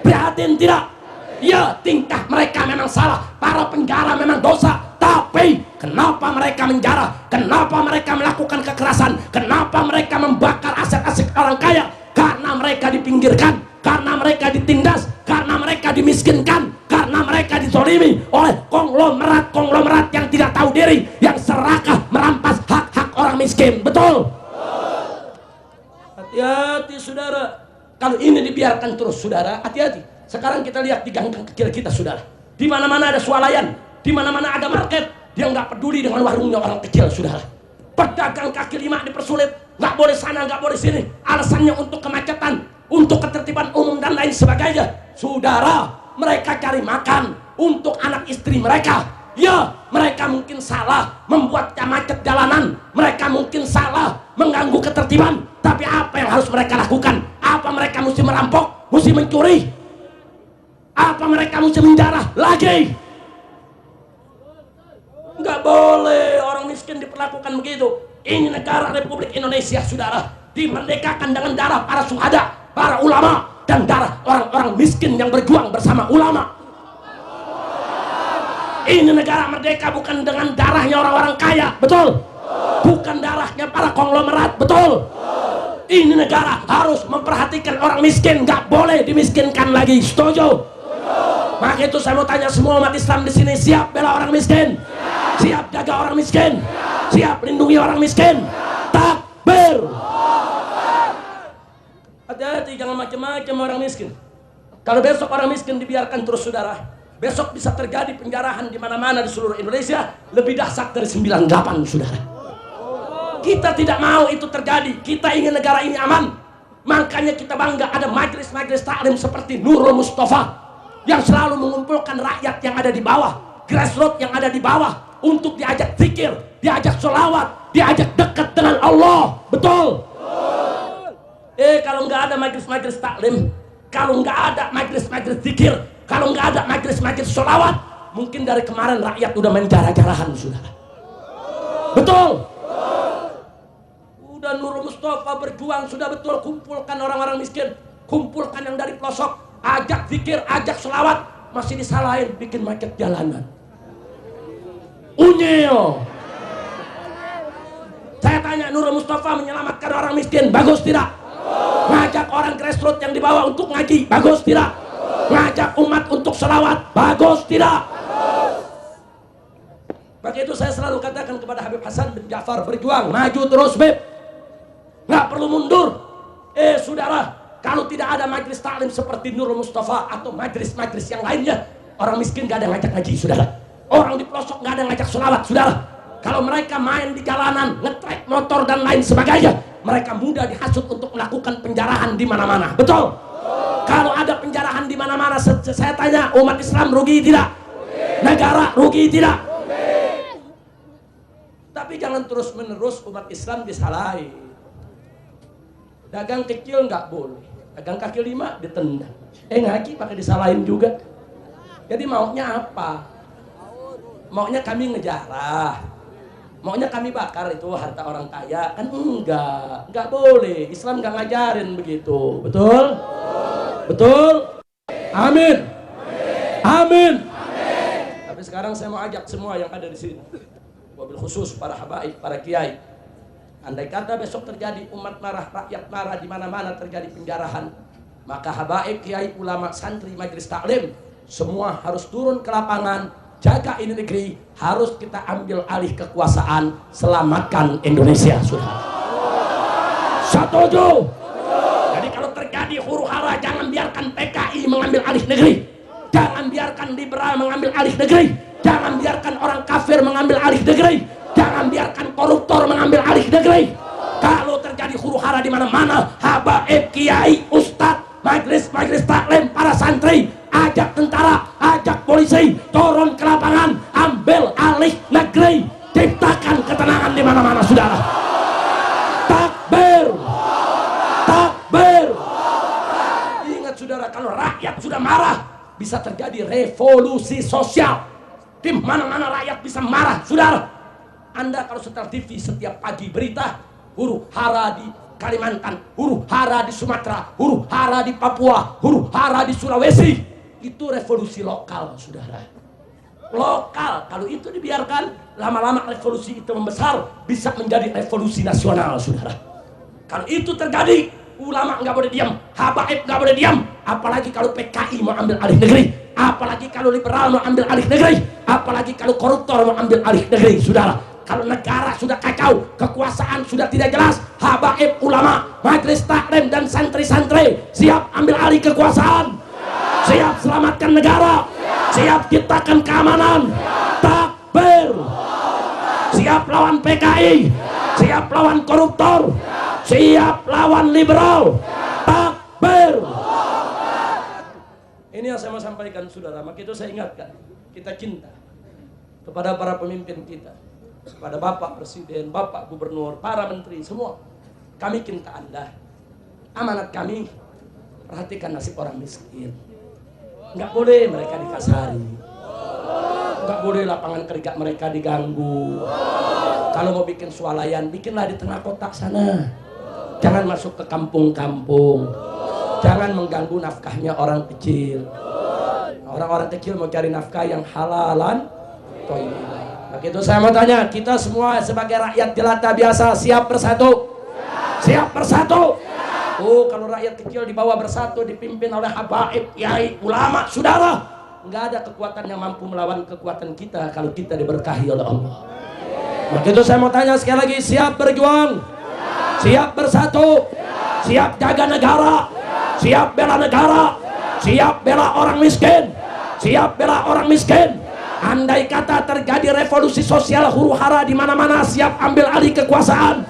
Prihatin tidak? Ya, tingkah mereka memang salah, para penjara memang dosa. Tapi kenapa mereka menjara? Kenapa mereka melakukan kekerasan? Kenapa mereka membakar aset-aset orang kaya? Karena mereka dipinggirkan, karena mereka ditindas, karena mereka dimiskinkan, karena mereka dizolimi oleh konglomerat yang tidak tahu diri, yang serakah merampas hak-hak orang miskin. Betul? Hati-hati saudara, kalau ini dibiarkan terus saudara, hati-hati. Sekarang kita lihat di gang-gang kecil kita saudara, di mana-mana ada swalayan, di mana-mana ada market, dia nggak peduli dengan warungnya orang kecil saudara. Pedagang kaki lima dipersulit, nggak boleh sana, nggak boleh sini, alasannya untuk kemacetan, untuk ketertiban umum dan lain sebagainya. Saudara, mereka cari makan untuk anak istri mereka. Ya, mereka mungkin salah membuat macet jalanan, mereka mungkin salah mengganggu ketertiban, tapi apa yang harus mereka lakukan? Apa mereka mesti merampok, mesti mencuri? Apa mereka mesti menjarah lagi? Nggak boleh orang miskin diperlakukan begitu. Ini negara Republik Indonesia saudara, dimerdekakan dengan darah para syuhada, para ulama, dan darah orang-orang miskin yang berjuang bersama ulama. Ini negara merdeka bukan dengan darahnya orang-orang kaya, betul? Bukan darahnya para konglomerat, betul? Ini negara harus memperhatikan orang miskin, nggak boleh dimiskinkan lagi, setuju? Maka itu saya mau tanya semua umat Islam di sini, siap bela orang miskin? Siap jaga orang miskin? Siap lindungi orang miskin? Takbir! Hati-hati, jangan macam-macam orang miskin. Kalau besok orang miskin dibiarkan terus saudara, besok bisa terjadi penjarahan di mana-mana di seluruh Indonesia lebih dahsyat dari 98 saudara. Kita tidak mau itu terjadi. Kita ingin negara ini aman. Makanya kita bangga ada majelis-majelis taklim seperti Nurul Mustafa yang selalu mengumpulkan rakyat yang ada di bawah, grassroots yang ada di bawah, untuk diajak zikir, diajak sholawat, diajak dekat dengan Allah. Betul? Kalau nggak ada majelis-majelis taklim, kalau nggak ada majelis-majelis zikir, kalau nggak ada majelis-majelis sholawat, mungkin dari kemarin rakyat udah main jarah-jarahan saudara. Betul? Udah Nurul Mustafa berjuang sudah betul, kumpulkan orang-orang miskin, kumpulkan yang dari pelosok, ajak zikir, ajak sholawat, masih disalahin bikin macet jalanan. Unyil. Saya tanya, Nurul Mustafa menyelamatkan orang miskin, bagus tidak? Ngajak orang grassroots yang di bawah untuk ngaji, bagus tidak? Ngajak umat untuk sholawat, bagus tidak? Maka itu saya selalu katakan kepada Habib Hasan bin Ja'far, berjuang, maju terus Beb, nggak perlu mundur. Saudara, kalau tidak ada majelis taklim seperti Nurul Mustafa atau majelis-majelis yang lainnya, orang miskin gak ada ngajak ngaji, saudara. Orang di pelosok gak ada ngajak sholawat, saudara. Kalau mereka main di jalanan, ngetrek motor dan lain sebagainya, mereka mudah dihasut untuk melakukan penjarahan di mana-mana. Betul? Kalau ada penjarahan di mana-mana, saya tanya, umat Islam rugi tidak? Negara rugi tidak? Tapi jangan terus-menerus umat Islam disalahin. Dagang kecil nggak boleh, dagang kaki lima ditendang. Ngaji pakai disalahin juga. Jadi maunya apa? Maunya kami ngejarah, maunya kami bakar itu harta orang kaya, kan enggak boleh. Islam nggak ngajarin begitu, betul? Betul? Amin. Amin. Tapi sekarang saya mau ajak semua yang ada di sini, wabil khusus para habaib, para kiai. Andai kata besok terjadi umat marah, rakyat marah, di mana-mana terjadi penjarahan, maka habaib, kiai, ulama, santri, majelis taklim, semua harus turun ke lapangan, jaga ini negeri, harus kita ambil alih kekuasaan, selamatkan Indonesia, saudara. Setuju? Jadi kalau terjadi huru-hara, jangan biarkan PKI mengambil alih negeri, jangan biarkan liberal mengambil alih negeri, jangan biarkan orang kafir mengambil alih negeri, jangan biarkan koruptor mengambil alih negeri. Kalau terjadi huru-hara di mana-mana, habaib, kiai, ustadz, majelis taklim, para santri, revolusi sosial. Di mana-mana rakyat bisa marah, saudara. Anda kalau setel TV setiap pagi berita huru hara di Kalimantan, huru hara di Sumatera, huru hara di Papua, huru hara di Sulawesi, itu revolusi lokal, saudara. Lokal, kalau itu dibiarkan, lama-lama revolusi itu membesar, bisa menjadi revolusi nasional, saudara. Kalau itu terjadi, ulama nggak boleh diam, habaib nggak boleh diam, apalagi kalau PKI mau ambil alih negeri, apalagi kalau liberal mau ambil alih negeri, apalagi kalau koruptor mau ambil alih negeri, saudara. Kalau negara sudah kacau, kekuasaan sudah tidak jelas, habaib, ulama, majelis taklim dan santri-santri siap ambil alih kekuasaan, siap selamatkan negara, siap ciptakan keamanan, takbir, siap lawan PKI, siap lawan koruptor, siap lawan liberal, takbir. Ini yang saya mau sampaikan, saudara. Maka itu saya ingatkan, kita cinta kepada para pemimpin kita, kepada Bapak Presiden, Bapak Gubernur, para menteri, semua. Kami cinta Anda. Amanat kami, perhatikan nasib orang miskin. Nggak boleh mereka dikasari, nggak boleh lapangan kerja mereka diganggu. Kalau mau bikin swalayan, bikinlah di tengah kota sana. Jangan masuk ke kampung-kampung. Jangan mengganggu nafkahnya orang kecil. Orang-orang kecil mau cari nafkah yang halalan, thayyibah. Begitu saya mau tanya, kita semua sebagai rakyat jelata biasa siap bersatu? Siap bersatu? Oh, kalau rakyat kecil dibawa bersatu, dipimpin oleh habaib, kiai, ulama, saudara, nggak ada kekuatan yang mampu melawan kekuatan kita kalau kita diberkahi oleh Allah. Begitu saya mau tanya sekali lagi, siap berjuang? Siap bersatu? Siap jaga negara? Siap bela negara? Siap bela orang miskin? Siap bela orang miskin? Andai kata terjadi revolusi sosial huru hara di mana-mana, siap ambil alih kekuasaan,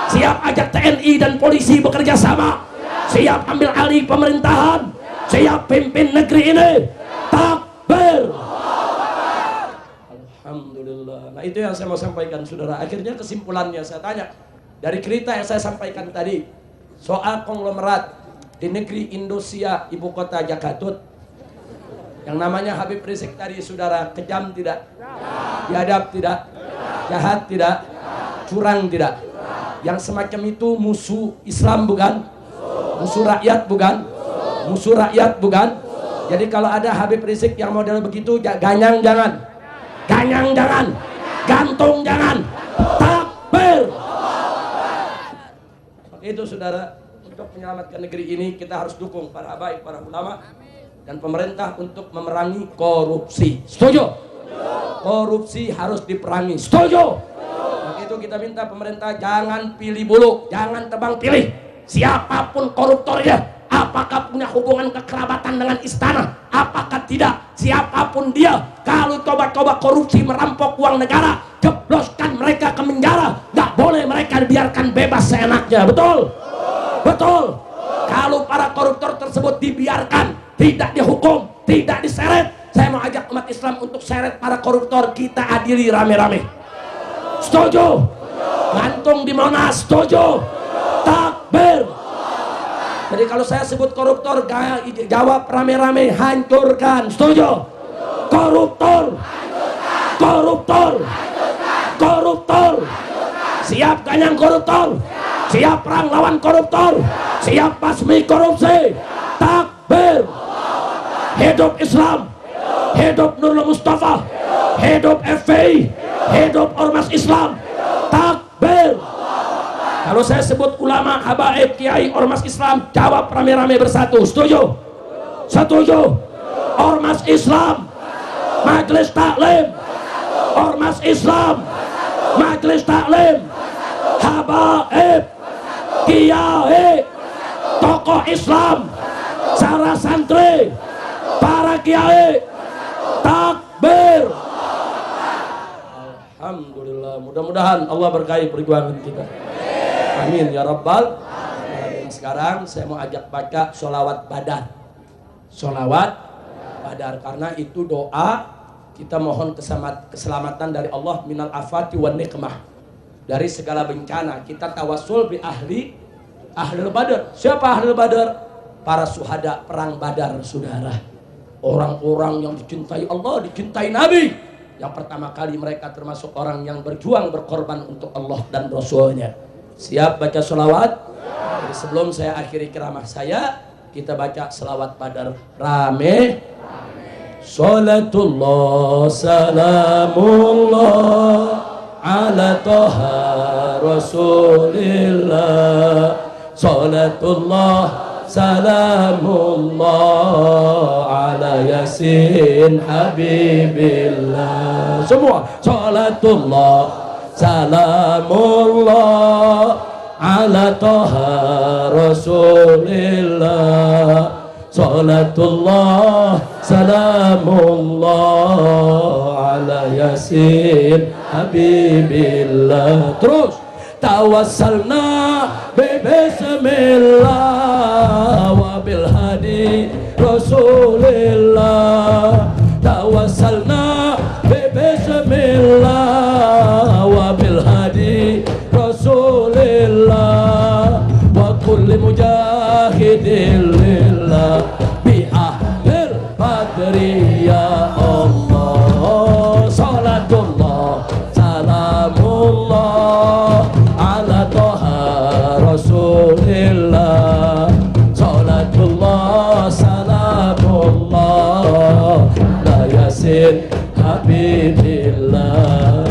siap ajak TNI dan polisi bekerja sama, siap ambil alih pemerintahan, siap pimpin negeri ini. Takbir. Alhamdulillah. Nah, itu yang saya mau sampaikan, saudara. Akhirnya kesimpulannya saya tanya, dari cerita yang saya sampaikan tadi soal konglomerat di negeri Indonesia, ibu kota Jakarta, yang namanya Habib Rizik tadi, saudara, kejam tidak? Biadab tidak? Jahat tidak? Curang tidak? Yang semacam itu musuh Islam bukan? Musuh rakyat bukan? Musuh rakyat bukan? Jadi kalau ada Habib Rizik yang model begitu, ganyang jangan, ganyang jangan, gantung jangan, takbir. Itu, saudara, untuk menyelamatkan negeri ini kita harus dukung para habaib, para ulama dan pemerintah untuk memerangi korupsi. Setuju? Korupsi harus diperangi. Setuju? Maka itu kita minta pemerintah jangan pilih bulu, jangan tebang pilih. Siapapun koruptornya, apakah punya hubungan kekerabatan dengan istana, apakah tidak, siapapun dia, kalau coba-coba korupsi merampok uang negara, jebloskan mereka ke penjara. Nggak boleh mereka dibiarkan bebas seenaknya. Betul? Betul? Kalau para koruptor tersebut dibiarkan, tidak dihukum, tidak diseret, saya mau ajak umat Islam untuk seret para koruptor, kita adili rame-rame. Setuju? Gantung di Monas. Setuju? Takbir. Jadi kalau saya sebut koruptor, jawab rame-rame, hancurkan. Setuju? Koruptor. Koruptor. Koruptor. Siap ganyang koruptor. Siap perang lawan koruptor. Siap basmi korupsi. Takbir. Hidup Islam, hidup Nurul Mustafa, hidup FPI, hidup Ormas Islam. Takbir. Kalau saya sebut ulama, habaib, kiai, Ormas Islam, jawab rame-rame bersatu. Setuju? Setuju? Ormas Islam, majelis taklim, Ormas Islam, majelis taklim, habaib, kiai, tokoh Islam, para santri, para kiai, takbir. Alhamdulillah, mudah-mudahan Allah berkahi perjuangan kita. Amin ya rabbal alamin. Sekarang saya mau ajak baca sholawat badar. Sholawat badar, karena itu doa kita mohon keselamatan dari Allah minal afati wan nikmah, dari segala bencana. Kita tawasul bi ahli badar. Siapa ahli badar? Para syuhada perang Badar, saudara. Orang-orang yang dicintai Allah, dicintai Nabi, yang pertama kali mereka termasuk orang yang berjuang, berkorban untuk Allah dan Rasulnya. Siap baca sholawat? Jadi sebelum saya akhiri ceramah saya, kita baca selawat pada rame. Salatullah salamullah ala toha rasulillah. Salatullah salamullah ala yasin habibillah. Semua salatullah salamullah ala toha rasulillah. Salatullah salamullah ala yasin habibillah. Terus tawassalna bismillah wa bil hadi rasulillah. Tawassalna bismillah wa bil hadi rasulillah wa kulli mujahidin lillah bi ahlil badri ya Allah. Salatullah salamullah ala toha rasulillah. Salatullah salamullah la yasin habibillah.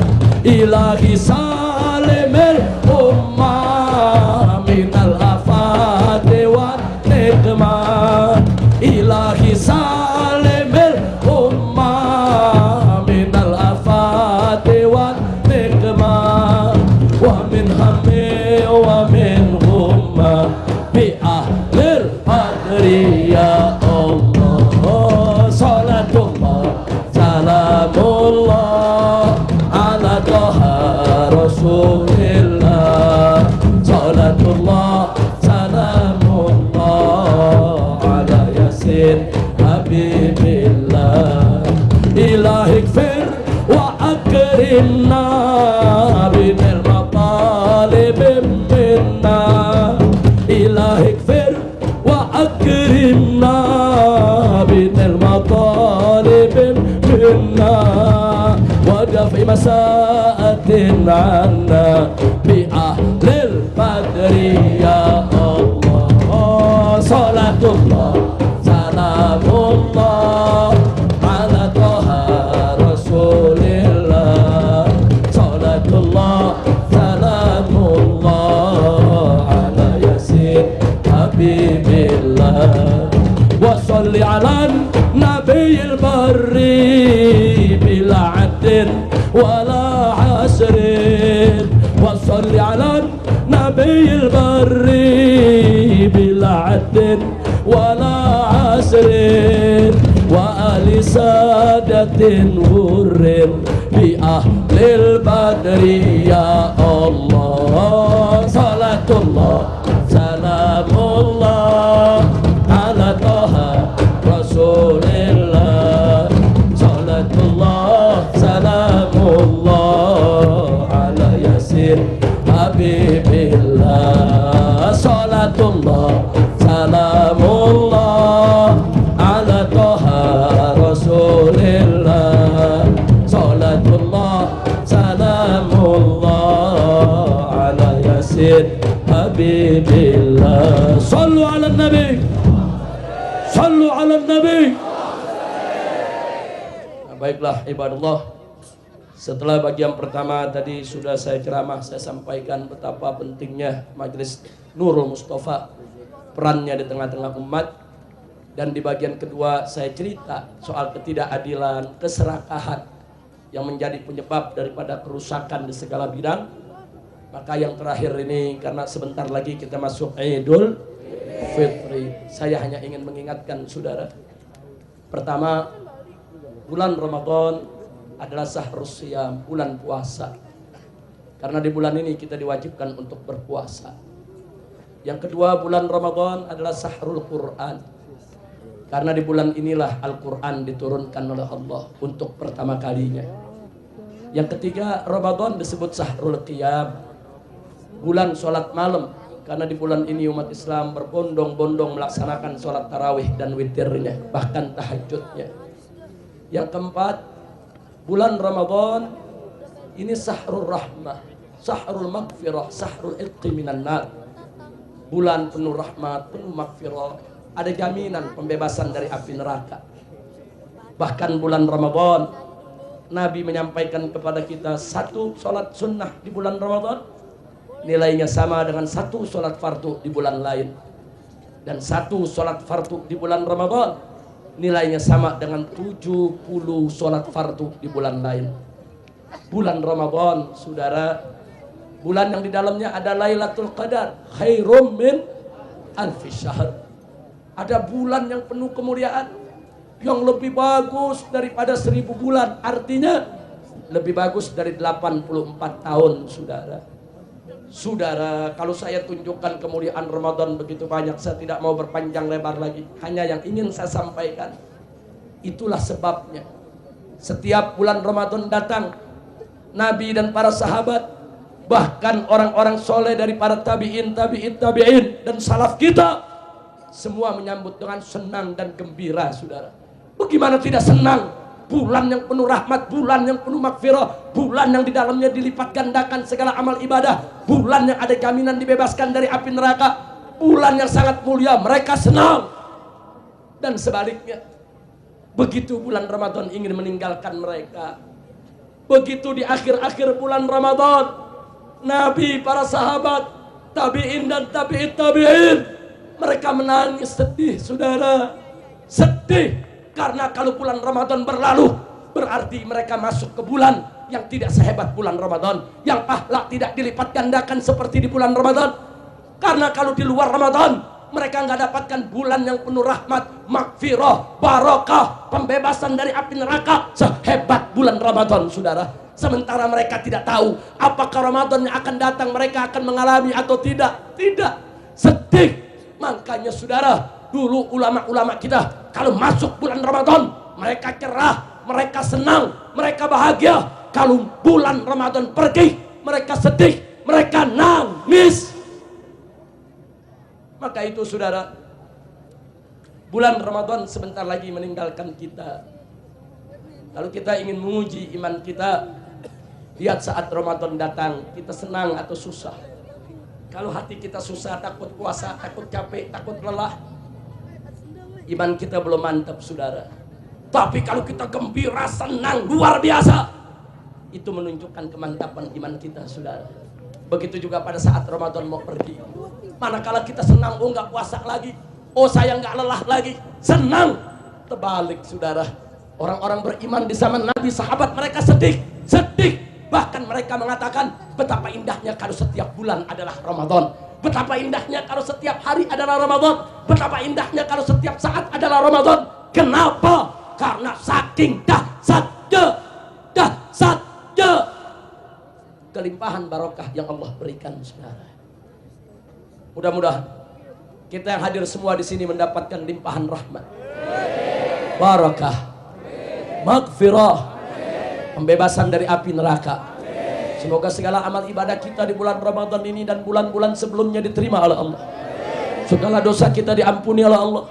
Ilahi salimil ummah minal afati wan nikmah. Ilahi salimil ummah minal afati wan nikmah. Wa min hammi wa min humma bi ahlil badri ya Allah. Salatullah salamullah ala toha rasulillah. Salatullah salamullah ala yasin habibillah. Ilahi gfir wa akrimna binil matalib minna. Ilahi gfir wa akrimna binil matalib minna. Wadafi masa'atin anna bi ahlil badri ya Allah. Salatullah salamullah ala toha rasulillah. Salatullah salamullah ala yasin habibillah. Wa salli ala nabiyil barri bila addin wala hasrin. Wa salli ala nabiyil barri bila addin wala hasrin. Wa ali sadatin hurrin bi ahlil badri ya Allah. Salatullah salamullah ala toha rasulillah. Salatullah salamullah ala yasin habibillah. Salatullah salamullah ala toha rasulillah. Salatullah salamullah ala yasin habibillah. Sallu ala nabi, sallu ala nabi. Baiklah ibadallah, setelah bagian pertama tadi sudah saya ceramah, saya sampaikan betapa pentingnya Majelis Nurul Mustafa, perannya di tengah-tengah umat. Dan di bagian kedua saya cerita soal ketidakadilan, keserakahan yang menjadi penyebab daripada kerusakan di segala bidang. Maka yang terakhir ini, karena sebentar lagi kita masuk Idul Fitri, saya hanya ingin mengingatkan saudara. Pertama, bulan Ramadan adalah syahrus shiyam, bulan puasa. Karena di bulan ini kita diwajibkan untuk berpuasa. Yang kedua, bulan Ramadan adalah syahrul Quran. Karena di bulan inilah Al-Quran diturunkan oleh Allah untuk pertama kalinya. Yang ketiga, Ramadan disebut syahrul qiyam, bulan sholat malam. Karena di bulan ini umat Islam berbondong-bondong melaksanakan sholat tarawih dan witirnya, bahkan tahajudnya. Yang keempat, bulan Ramadan ini sahrul rahmah, sahrul maghfirah, sahrul itqi minan nar. Bulan penuh rahmat, penuh maghfirah, ada jaminan pembebasan dari api neraka. Bahkan bulan Ramadan, Nabi menyampaikan kepada kita satu sholat sunnah di bulan Ramadan nilainya sama dengan satu sholat fardu di bulan lain, dan satu sholat fardu di bulan Ramadan nilainya sama dengan 70 sholat fardu di bulan lain. Bulan Ramadan, saudara, bulan yang di dalamnya ada Lailatul Qadar, khairum min alfi syahr. Ada bulan yang penuh kemuliaan, yang lebih bagus daripada 1000 bulan. Artinya lebih bagus dari 84 tahun, saudara. Saudara, kalau saya tunjukkan kemuliaan Ramadan begitu banyak, saya tidak mau berpanjang lebar lagi. Hanya yang ingin saya sampaikan, itulah sebabnya setiap bulan Ramadan datang, Nabi dan para sahabat, bahkan orang-orang soleh dari para tabi'in dan salaf kita, semua menyambut dengan senang dan gembira, saudara. Bagaimana tidak senang? Bulan yang penuh rahmat, bulan yang penuh maghfirah, bulan yang di dalamnya dilipat gandakan segala amal ibadah, bulan yang ada jaminan dibebaskan dari api neraka, bulan yang sangat mulia, mereka senang. Dan sebaliknya, begitu bulan Ramadan ingin meninggalkan mereka, begitu di akhir-akhir bulan Ramadan, Nabi, para sahabat, tabi'in dan tabi'in, mereka menangis sedih, saudara. Sedih. Karena kalau bulan Ramadan berlalu, berarti mereka masuk ke bulan yang tidak sehebat bulan Ramadan, yang pahala tidak dilipat gandakan seperti di bulan Ramadan. Karena kalau di luar Ramadan, mereka nggak dapatkan bulan yang penuh rahmat, maghfirah, barokah, pembebasan dari api neraka sehebat bulan Ramadan, saudara. Sementara mereka tidak tahu apakah Ramadan yang akan datang mereka akan mengalami atau tidak. Tidak. Sedih. Makanya saudara, dulu ulama-ulama kita kalau masuk bulan Ramadan mereka cerah, mereka senang, mereka bahagia. Kalau bulan Ramadan pergi mereka sedih, mereka nangis. Maka itu saudara, bulan Ramadan sebentar lagi meninggalkan kita. Kalau kita ingin menguji iman kita, lihat saat Ramadan datang, kita senang atau susah. Kalau hati kita susah, takut puasa, takut capek, takut lelah, iman kita belum mantap, saudara. Tapi kalau kita gembira, senang, luar biasa, itu menunjukkan kemantapan iman kita, saudara. Begitu juga pada saat Ramadan mau pergi. Manakala kita senang, oh nggak puasa lagi, oh saya nggak lelah lagi, senang. Terbalik, saudara. Orang-orang beriman di zaman Nabi, sahabat mereka sedih. Bahkan mereka mengatakan, betapa indahnya kalau setiap bulan adalah Ramadan. Betapa indahnya kalau setiap hari adalah Ramadan. Betapa indahnya kalau setiap saat adalah Ramadan. Kenapa? Karena saking dahsyatnya kelimpahan barokah yang Allah berikan, saudara. Mudah-mudahan kita yang hadir semua di sini mendapatkan limpahan rahmat, barokah, maghfirah, pembebasan dari api neraka. Semoga segala amal ibadah kita di bulan Ramadan ini dan bulan-bulan sebelumnya diterima oleh Allah. Segala dosa kita diampuni oleh Allah.